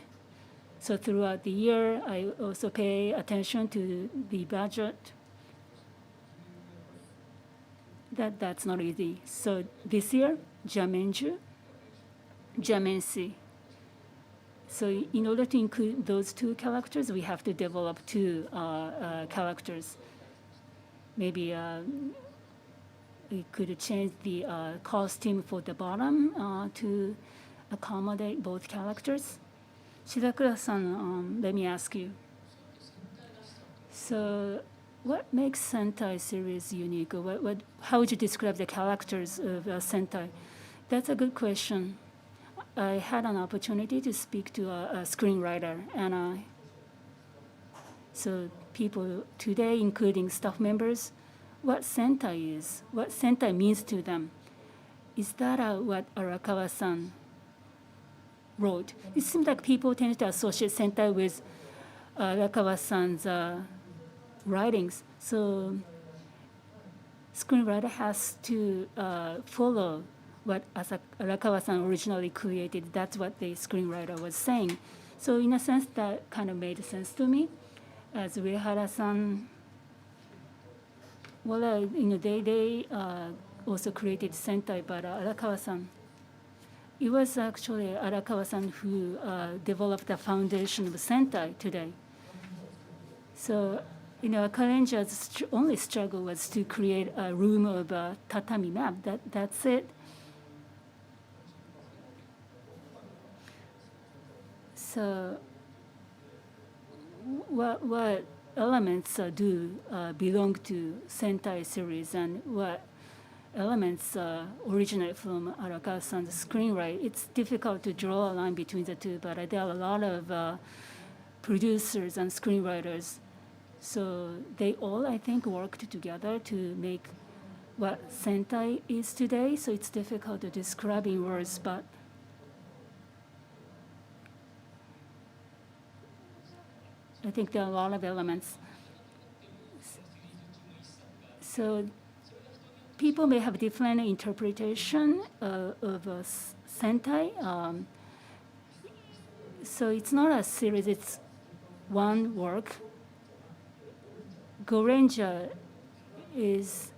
So throughout the year, I also pay attention to the budget. That's not easy. So this year, Jamenju, Jamensi. So in order to include those 2 characters, we have to develop 2 characters. Maybe we could change the costume for the bottom to accommodate both characters. Shirakura-san, let me ask you. So what makes Sentai series unique? How would you describe the characters of Sentai? That's a good question. I had an opportunity to speak to a screenwriter, and so people today, including staff members, what Sentai is, what Sentai means to them. Is that what Arakawa-san wrote? It seems like people tend to associate Sentai with Arakawa-san's writings. So screenwriter has to follow what Arakawa-san originally created. That's what the screenwriter was saying. So in a sense, that kind of made sense to me. As Uehara-san, well, they also created Sentai, but Arakawa-san it was actually Arakawa-san who developed the foundation of Sentai today. So, Goranger's only struggle was to create a room of a tatami map. That's it. So, what elements do belong to Sentai series, and what elements originate from Arakawa-san's screenwriting? It's difficult to draw a line between the two, but there are a lot of producers and screenwriters. So they all, I think, worked together to make what Sentai is today. So it's difficult to describe in words, but I think there are a lot of elements. So people may have different interpretation of Sentai. So it's not a series, it's one work. Goranger is,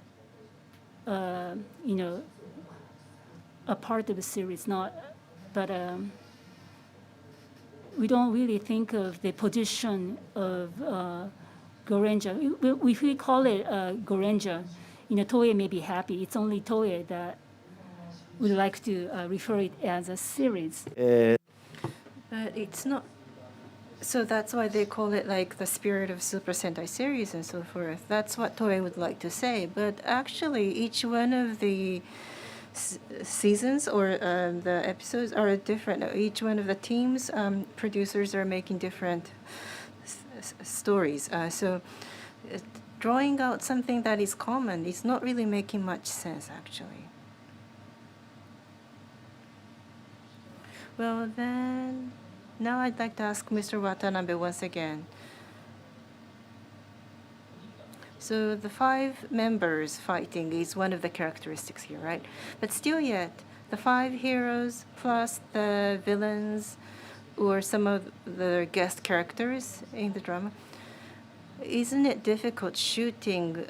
a part of the series, but we don't really think of the position of Goranger. If we call it Goranger, Toei may be happy. It's only Toei that would like to refer it as a series. But it's not. So that's why they call it like the spirit of Super Sentai series and so forth. That's what Toei would like to say. But actually, each one of the seasons or the episodes are different. Each one of the teams, producers are making different stories. So drawing out something that is common is not really making much sense, actually. Well, then, now I'd like to ask Mr. Watanabe once again. So the 5 members fighting is one of the characteristics here, right? But still yet, the 5 heroes plus the villains or some of the guest characters in the drama, isn't it difficult shooting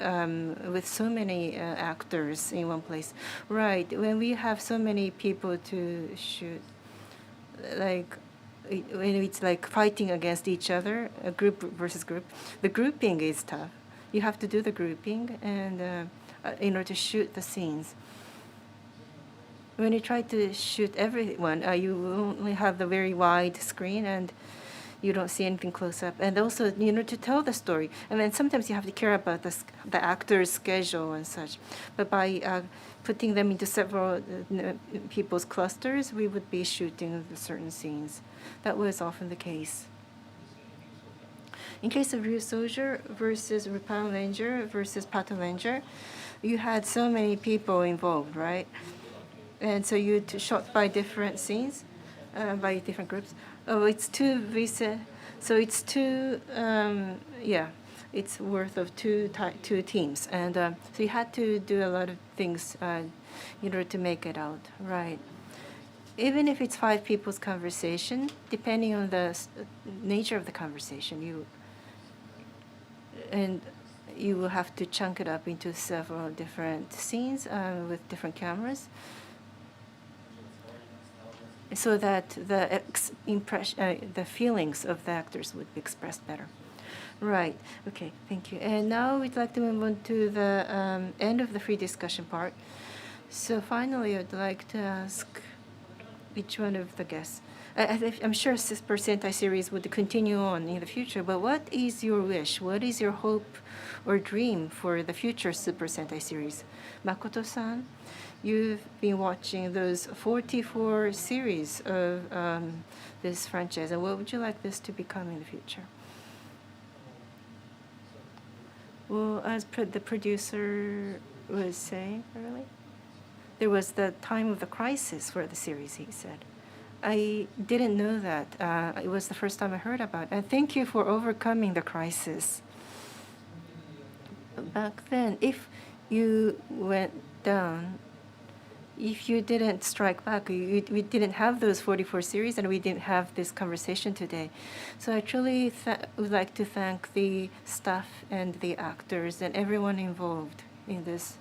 with so many actors in one place? Right, when we have so many people to shoot, like when it's like fighting against each other, a group versus group, the grouping is tough. You have to do the grouping and in order to shoot the scenes. When you try to shoot everyone, you only have the very wide screen and you don't see anything close up. And also, to tell the story. And then sometimes you have to care about the actor's schedule and such. But by putting them into several people's clusters, we would be shooting certain scenes. That was often the case. In case of Ryusoja versus Repel Ranger versus Pato Ranger, you had so many people involved, right? And so you shot by different scenes, by different groups. Oh, it's two visa, so it's two. It's worth of two teams, and so you had to do a lot of things in order to make it out, right? Even if it's 5 people's conversation, depending on the nature of the conversation, you will have to chunk it up into several different scenes with different cameras, so that the feelings of the actors would be expressed better. Right. Okay. Thank you. And now we'd like to move on to the end of the free discussion part. So finally, I'd like to ask each one of the guests. I'm sure Super Sentai series would continue on in the future, but what is your wish? What is your hope or dream for the future Super Sentai series? Makoto-san, you've been watching those 44 series of this franchise, and what would you like this to become in the future? Well, as the producer was saying earlier, there was the time of the crisis for the series, he said. I didn't know that. It was the first time I heard about it. And thank you for overcoming the crisis. Back then, if you went down, if you didn't strike back, we didn't have those 44 series and we didn't have this conversation today. So I truly would like to thank the staff and the actors and everyone involved in this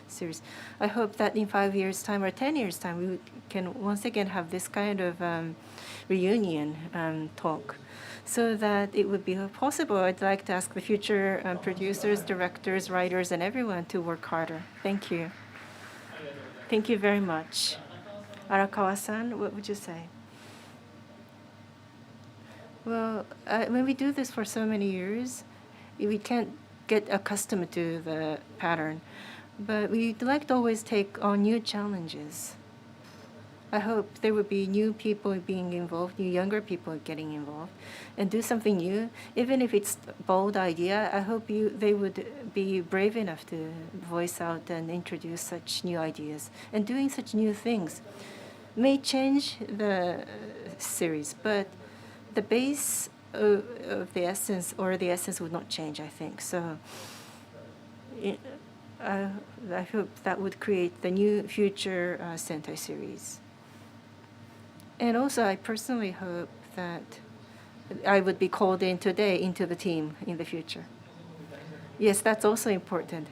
series. I hope that in 5 years' time or 10 years' time, we can once again have this kind of reunion talk, so that it would be possible. I'd like to ask the future producers, directors, writers, and everyone to work harder. Thank you. Thank you very much. Arakawa-san, what would you say? Well, when we do this for so many years, we can't get accustomed to the pattern. But we'd like to always take on new challenges. I hope there would be new people being involved, new younger people getting involved, and do something new. Even if it's a bold idea, I hope they would be brave enough to voice out and introduce such new ideas. And doing such new things may change the series, but the base of the essence, or the essence, would not change, I think. So I hope that would create the new future Sentai series. And also, I personally hope that I would be called in today into the team in the future. Yes, that's also important.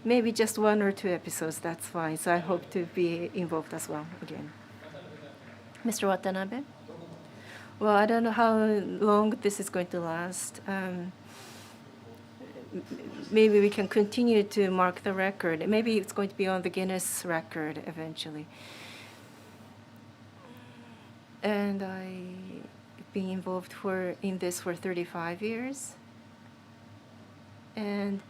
Maybe just 1 or 2 episodes, that's fine. So I hope to be involved as well again. Mr. Watanabe? Well, I don't know how long this is going to last. Maybe we can continue to mark the record. Maybe it's going to be on the Guinness record eventually. And I've been involved in this for 35 years. And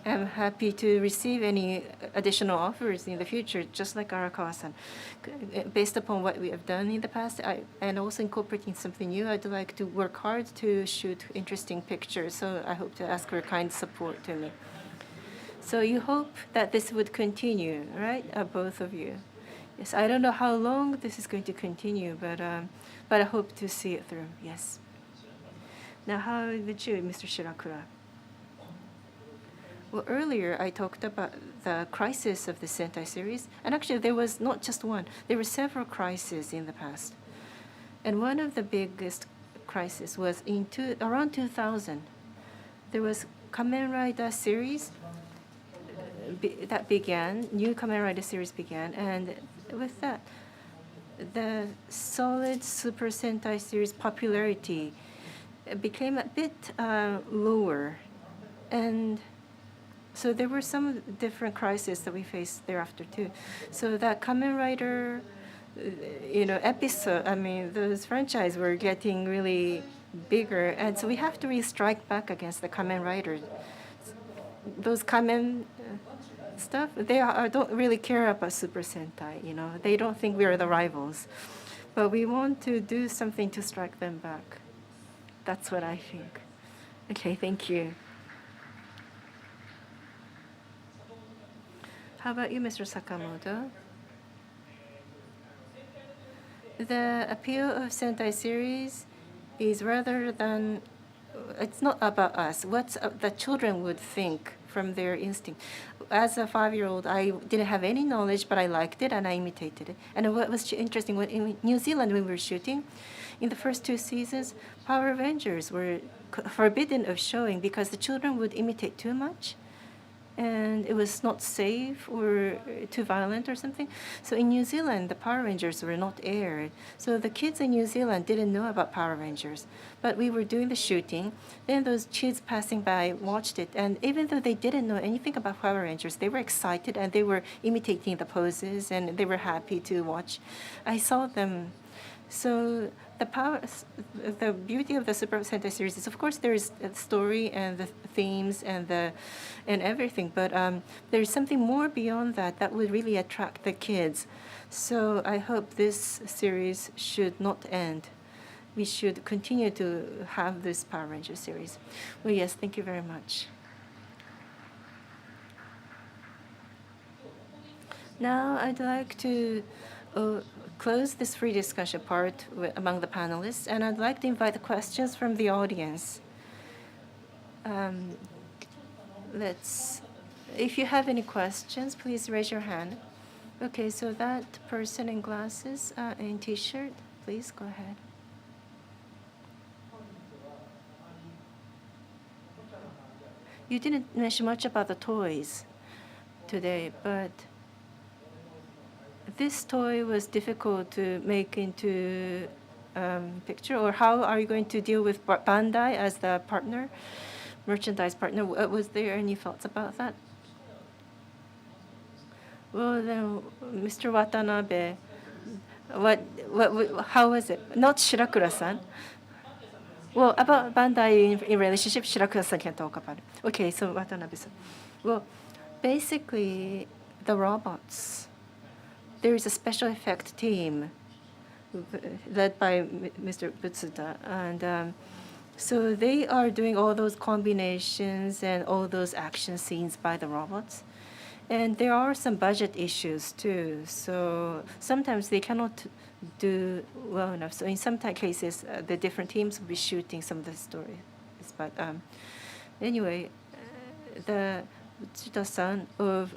I'm happy to receive any additional offers in the future, just like Arakawa-san. Based upon what we have done in the past, and also incorporating something new, I'd like to work hard to shoot interesting pictures. So I hope to ask for kind support to me. So you hope that this would continue, right? Both of you. Yes, I don't know how long this is going to continue, but I hope to see it through. Yes. Now, how did you, Mr. Shirakura? Well, earlier I talked about the crisis of the Sentai series, and actually there was not just one. There were several crises in the past, and one of the biggest crises was around 2000. There was Kamen Rider series that began. New Kamen Rider series began, and with that, the solid Super Sentai series popularity became a bit lower, and so there were some different crises that we faced thereafter too. So that Kamen Rider, episode, those franchises were getting really bigger, and so we have to really strike back against the Kamen Riders. Those Kamen stuff, they don't really care about Super Sentai. They don't think we are the rivals, but we want to do something to strike them back. That's what I think. Okay, thank you. How about you, Mr. Sakamoto? The appeal of Sentai series is it's not about us. What the children would think from their instinct. As a 5-year-old, I didn't have any knowledge, but I liked it and I imitated it. And what was interesting, in New Zealand when we were shooting, in the first 2 seasons, Power Rangers were forbidden of showing because the children would imitate too much. And it was not safe or too violent or something. So in New Zealand, the Power Rangers were not aired. So the kids in New Zealand didn't know about Power Rangers. But we were doing the shooting. Then those kids passing by watched it. And even though they didn't know anything about Power Rangers, they were excited and they were imitating the poses and they were happy to watch. I saw them. So the beauty of the Super Sentai series is, of course, there is a story and the themes and everything, but there's something more beyond that would really attract the kids. So I hope this series should not end. We should continue to have this Power Ranger series. Well, yes, thank you very much. Now I'd like to close this free discussion part among the panelists, and I'd like to invite the questions from the audience. If you have any questions, please raise your hand. Okay, so that person in glasses, in T-shirt, please go ahead. You didn't mention much about the toys today, but this toy was difficult to make into picture, or how are you going to deal with Bandai as the partner, merchandise partner? Was there any thoughts about that? Well, then, Mr. Watanabe, how was it? Not Shirakura-san. Well, about Bandai in relationship, Shirakura-san can talk about it. Okay, so Watanabe-san. Well, basically, the robots. There is a special effect team led by Mr. Butsuda, and so they are doing all those combinations and all those action scenes by the robots. And there are some budget issues too. So sometimes they cannot do well enough. So in some cases, the different teams will be shooting some of the stories. But anyway, the Tsuda-san of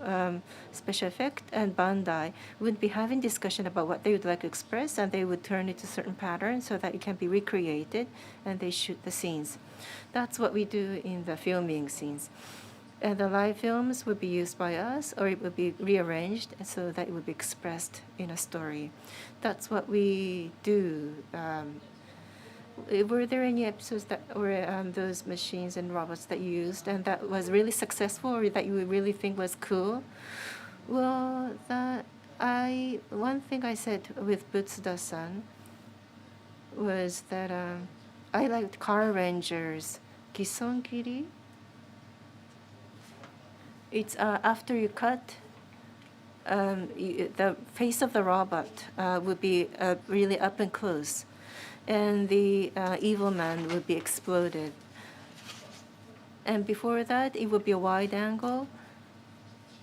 Special Effect and Bandai would be having discussion about what they would like to express, and they would turn it to certain patterns so that it can be recreated, and they shoot the scenes. That's what we do in the filming scenes. And the live films would be used by us, or it would be rearranged so that it would be expressed in a story. That's what we do. Were there any episodes that were those machines and robots that you used and that was really successful, or that you really think was cool? Well, one thing I said with Butsuda-san was that I liked Goranger's Kisonkiri. It's after you cut, the face of the robot would be really up and close, and the evil man would be exploded. And before that, it would be a wide angle.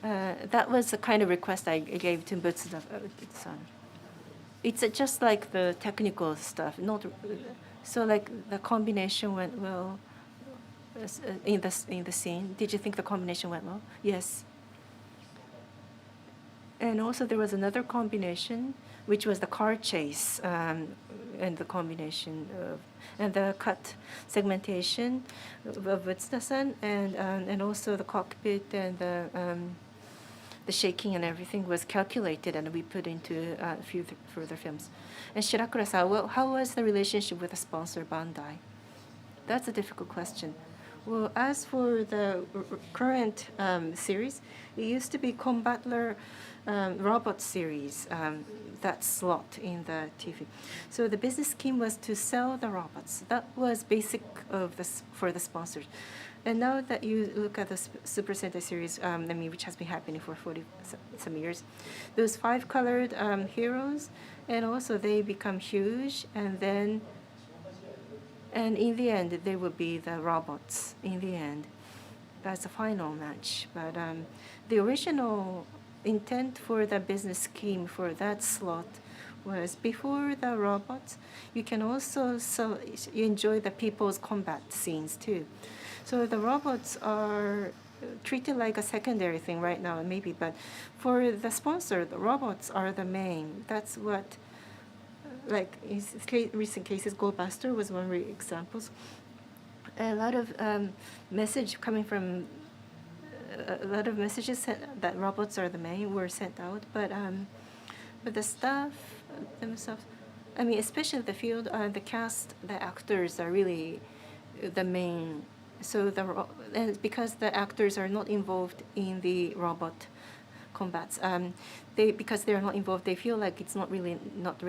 That was the kind of request I gave to Butsuda-san. It's just like the technical stuff, not so like the combination went well. In the scene, did you think the combination went well? Yes. And also there was another combination, which was the car chase, and the combination of, and the cut segmentation of Butsuda-san, and also the cockpit and the shaking and everything was calculated, and we put into a few further films. And Shirakura-san, well, how was the relationship with the sponsor Bandai? That's a difficult question. Well, as for the current series, it used to be Combattler robot series, that slot in the TV. So the business scheme was to sell the robots. That was basic of this for the sponsors. And now that you look at the Super Sentai series, which has been happening for 40 some years, those 5 colored heroes, and also they become huge, and in the end, they will be the robots. In the end, that's the final match. But the original intent for the business scheme for that slot was before the robots, you can also enjoy the people's combat scenes too. So the robots are treated like a secondary thing right now, maybe. But for the sponsor, the robots are the main. That's what. Like in recent cases, Goldbuster was one of the examples. A lot of message coming from a lot of messages that robots are the main were sent out, but the staff themselves, especially the field, the cast, the actors are really the main. So because the actors are not involved in the robot combats, because they're not involved, they feel like it's not really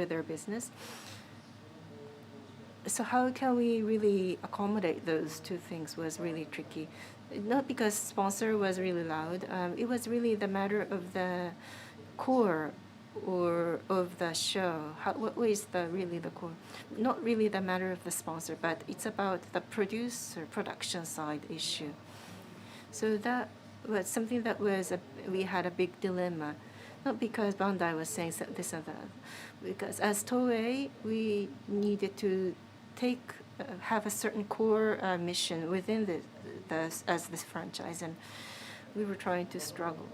their business. So how can we really accommodate those two things was really tricky. Not because sponsor was really loud. It was really the matter of the core or of the show. What was really the core? Not really the matter of the sponsor, but it's about the production side issue. So that was something that we had a big dilemma. Not because Bandai was saying this and that, because as TOEI, we needed to have a certain core mission within as this franchise, and we were trying to struggle.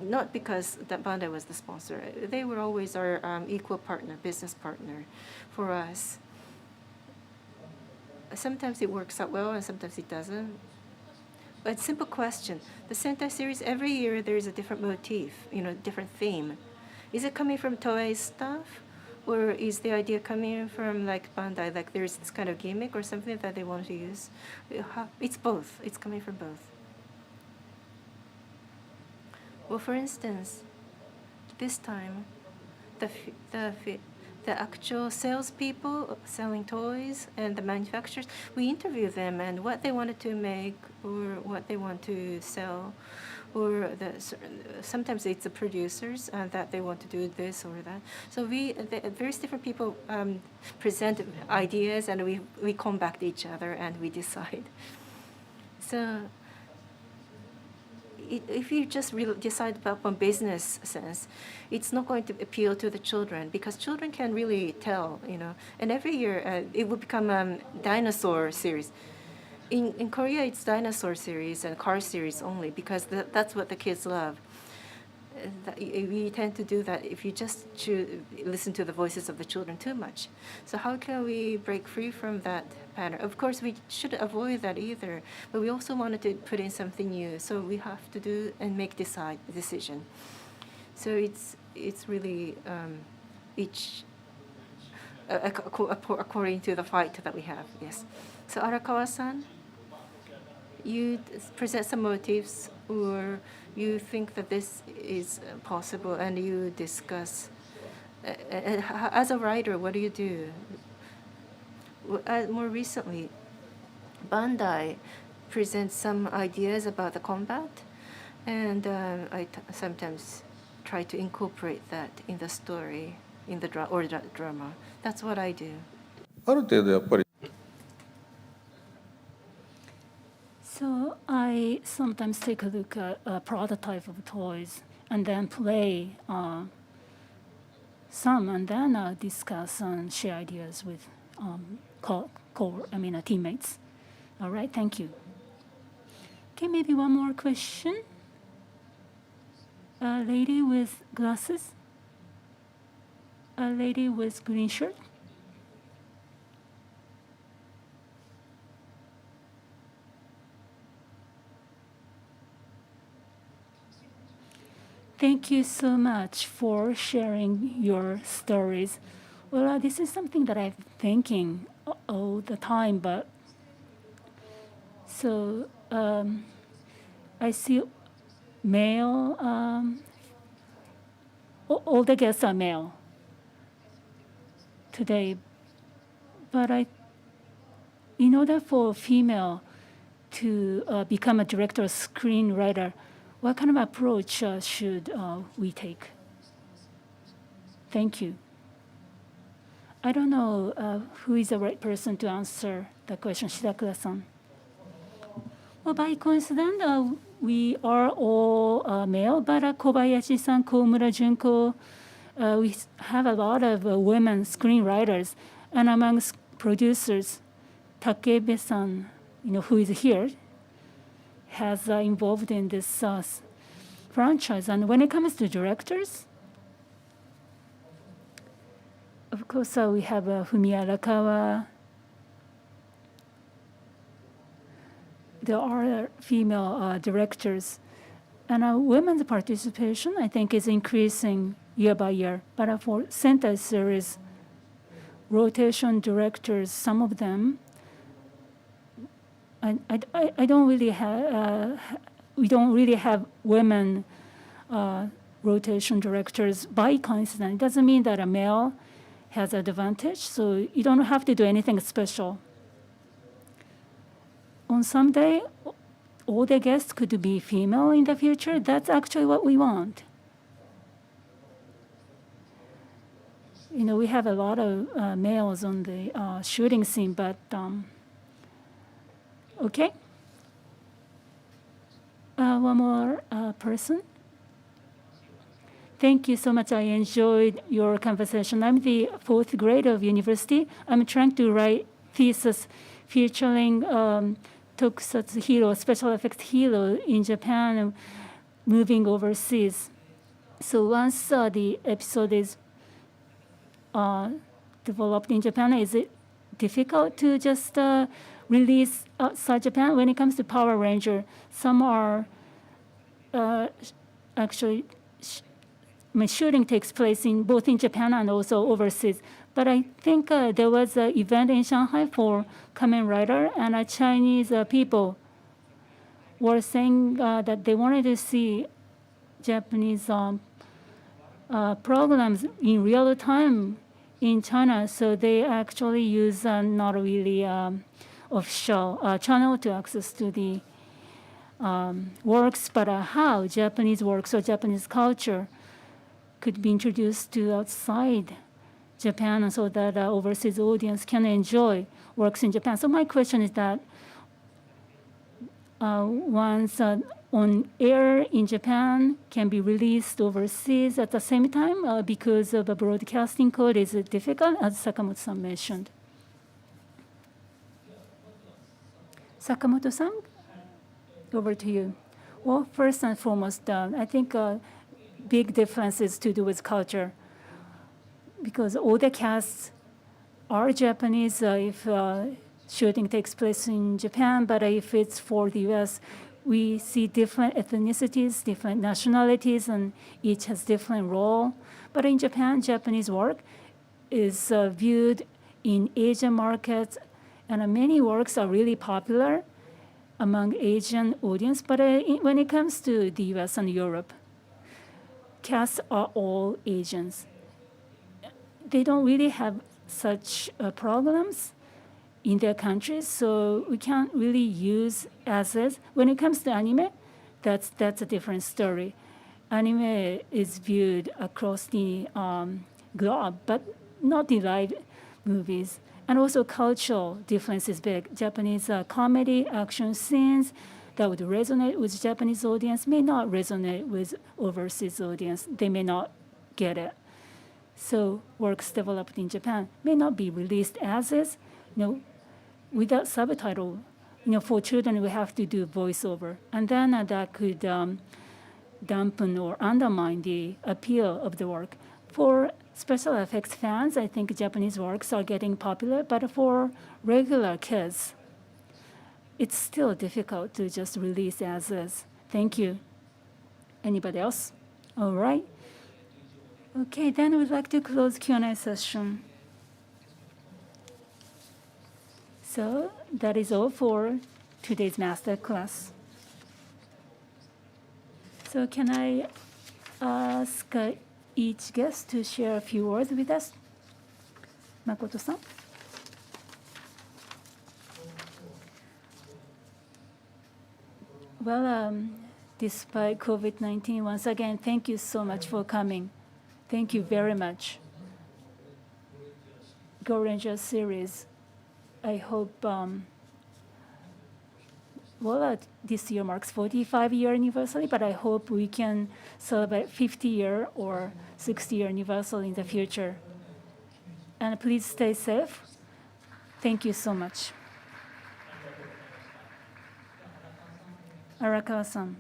Not because that Bandai was the sponsor; they were always our equal partner, business partner, for us. Sometimes it works out well, and sometimes it doesn't. But simple question: the Sentai series, every year there is a different motif, different theme. Is it coming from Toei staff, or is the idea coming from like Bandai? Like there's this kind of gimmick or something that they want to use? It's both. It's coming from both. Well, for instance, this time, the actual salespeople selling toys and the manufacturers, we interview them and what they wanted to make or what they want to sell, or sometimes it's the producers that they want to do this or that. So various different people present ideas and we come back to each other and we decide. So if you just really decide about one business sense, it's not going to appeal to the children because children can really tell, you know. And every year it will become a dinosaur series. In Korea, it's dinosaur series and car series only because that's what the kids love. We tend to do that if you just listen to the voices of the children too much. So how can we break free from that pattern? Of course, we should avoid that either, but we also wanted to put in something new. So we have to do and make decision. So it's really each according to the fight that we have. Yes. So Arakawa-san, you present some motives, or you think that this is possible, and you discuss. As a writer, what do you do? More recently, Bandai presents some ideas about the combat, and I sometimes try to incorporate that in the story, in the drama. That's what I do. ある程度やっぱり So I sometimes take a look at a prototype of toys and then play some, and then discuss and share ideas with teammates. All right, thank you. Okay, maybe one more question. A lady with glasses. A lady with green shirt. Thank you so much for sharing your stories. Well, this is something that I've been thinking all the time, but so I see male, all the guests are male today, but in order for a female to become a director or screenwriter, what kind of approach should we take? Thank you. I don't know who is the right person to answer the question. Shirakura-san. Well, by coincidence, we are all male, but Kobayashi-san, Komura Junko, we have a lot of women screenwriters, and among producers, Takebe-san, who is here, has involved in this franchise. And when it comes to directors, of course, we have Fumiya Arakawa. There are female directors. And women's participation, I think, is increasing year by year. But for Sentai series, rotation directors, some of them, I don't really have. We don't really have women rotation directors by coincidence. It doesn't mean that a male has an advantage. So you don't have to do anything special. On some day, all the guests could be female in the future. That's actually what we want. We have a lot of males on the shooting scene, but. Okay. One more person. Thank you so much. I enjoyed your conversation. I'm the fourth grade of university. I'm trying to write thesis featuring tokusatsu hero, special effects hero in Japan and moving overseas. So once the episode is developed in Japan, is it difficult to just release outside Japan? When it comes to Power Ranger, some are actually shooting takes place in both in Japan and also overseas. But I think there was an event in Shanghai for Kamen Rider, and Chinese people were saying that they wanted to see Japanese programs in real time in China. So they actually use not really official channel to access to the works, but how Japanese works or Japanese culture could be introduced to outside Japan so that overseas audience can enjoy works in Japan. So my question is that once on air in Japan can be released overseas at the same time because of a broadcasting code is difficult, as Sakamoto-san mentioned. Sakamoto-san, over to you. Well, first and foremost, I think big difference is to do with culture, because all the casts are Japanese if shooting takes place in Japan, but if it's for the US, we see different ethnicities, different nationalities, and each has different role. But in Japan, Japanese work is viewed in Asian markets, and many works are really popular among Asian audience. But when it comes to the US and Europe, casts are all Asians. They don't really have such problems in their countries, so we can't really use assets. When it comes to anime, that's a different story. Anime is viewed across the globe, but not the live movies. And also cultural difference is big. Japanese comedy, action scenes that would resonate with Japanese audience may not resonate with overseas audience. They may not get it. So works developed in Japan may not be released as is, without subtitle. For children, we have to do voiceover, and then that could dampen or undermine the appeal of the work. For special effects fans, I think Japanese works are getting popular, but for regular kids, it's still difficult to just release as is. Thank you. Anybody else? All right. Okay, then we'd like to close Q&A session. So that is all for today's master class. So can I ask each guest to share a few words with us? Makoto-san? Well, despite COVID-19, once again, thank you so much for coming. Thank you very much. Goranger series, I hope, this year marks 45-year anniversary, but I hope we can celebrate 50-year or 60-year anniversary in the future. And please stay safe. Thank you so much. Arakawa-san.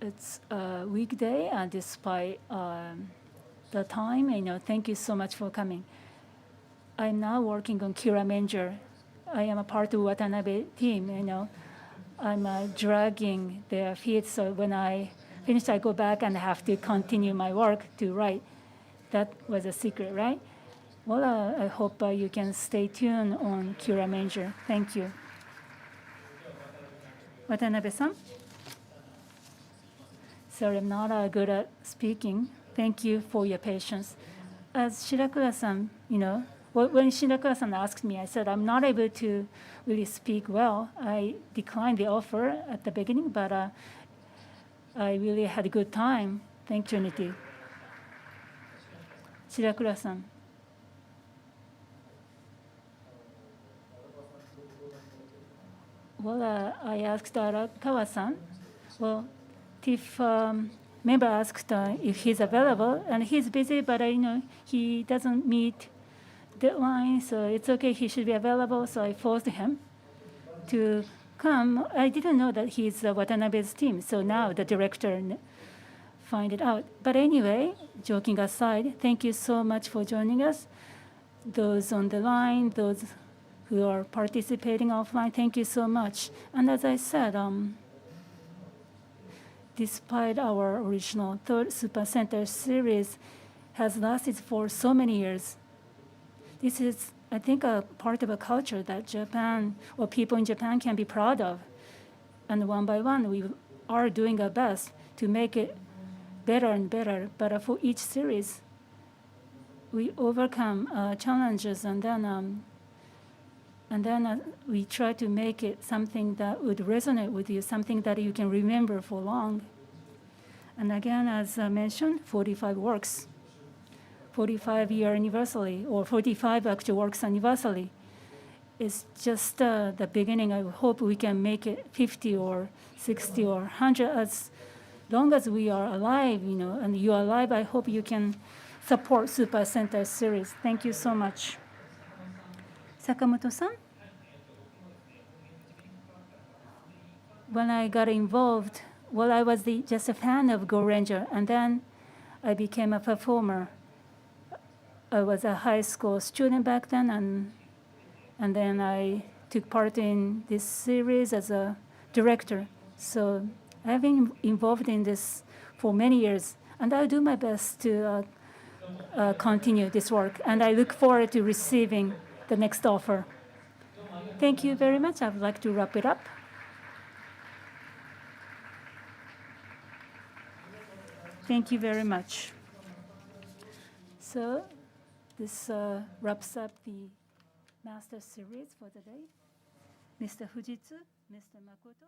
It's a weekday, and despite the time, thank you so much for coming. I'm now working on Goranger. I am a part of Watanabe team, I'm dragging their feet, so when I finish, I go back and have to continue my work to write. That was a secret, right? Well, I hope you can stay tuned on Goranger. Thank you. Watanabe-san? Sorry, I'm not good at speaking. Thank you for your patience. As Shirakura-san, when Shirakura-san asked me, I said I'm not able to really speak well. I declined the offer at the beginning, but I really had a good time. Thank you, Trinity. Shirakura-san. Well, I asked Arakawa-san. Well, TIFF member asked if he's available, and he's busy, but he doesn't meet deadline, so it's okay, he should be available, so I forced him to come. I didn't know that he's Watanabe's team, so now the director find it out. But anyway, joking aside, thank you so much for joining us. Those on the line, those who are participating offline, thank you so much. And as I said, despite our original third Super Sentai series has lasted for so many years. This is, I think, a part of a culture that Japan or people in Japan can be proud of. And one by one, we are doing our best to make it better and better. But for each series, we overcome challenges, and then we try to make it something that would resonate with you, something that you can remember for long. And again, as I mentioned, 45 works, 45-year anniversary, or 45 actual works anniversary. It's just the beginning. I hope we can make it 50 or 60 or 100 as long as we are alive, and you are alive. I hope you can support Super Sentai series. Thank you so much. Sakamoto-san? When I got involved, I was just a fan of Goranger, and then I became a performer. I was a high school student back then, and then I took part in this series as a director. So I've been involved in this for many years, and I'll do my best to continue this work. And I look forward to receiving the next offer. Thank you very much. I would like to wrap it up. Thank you very much. So this wraps up the Master Series for the day. Mr. Fujitsu, Mr. Makoto.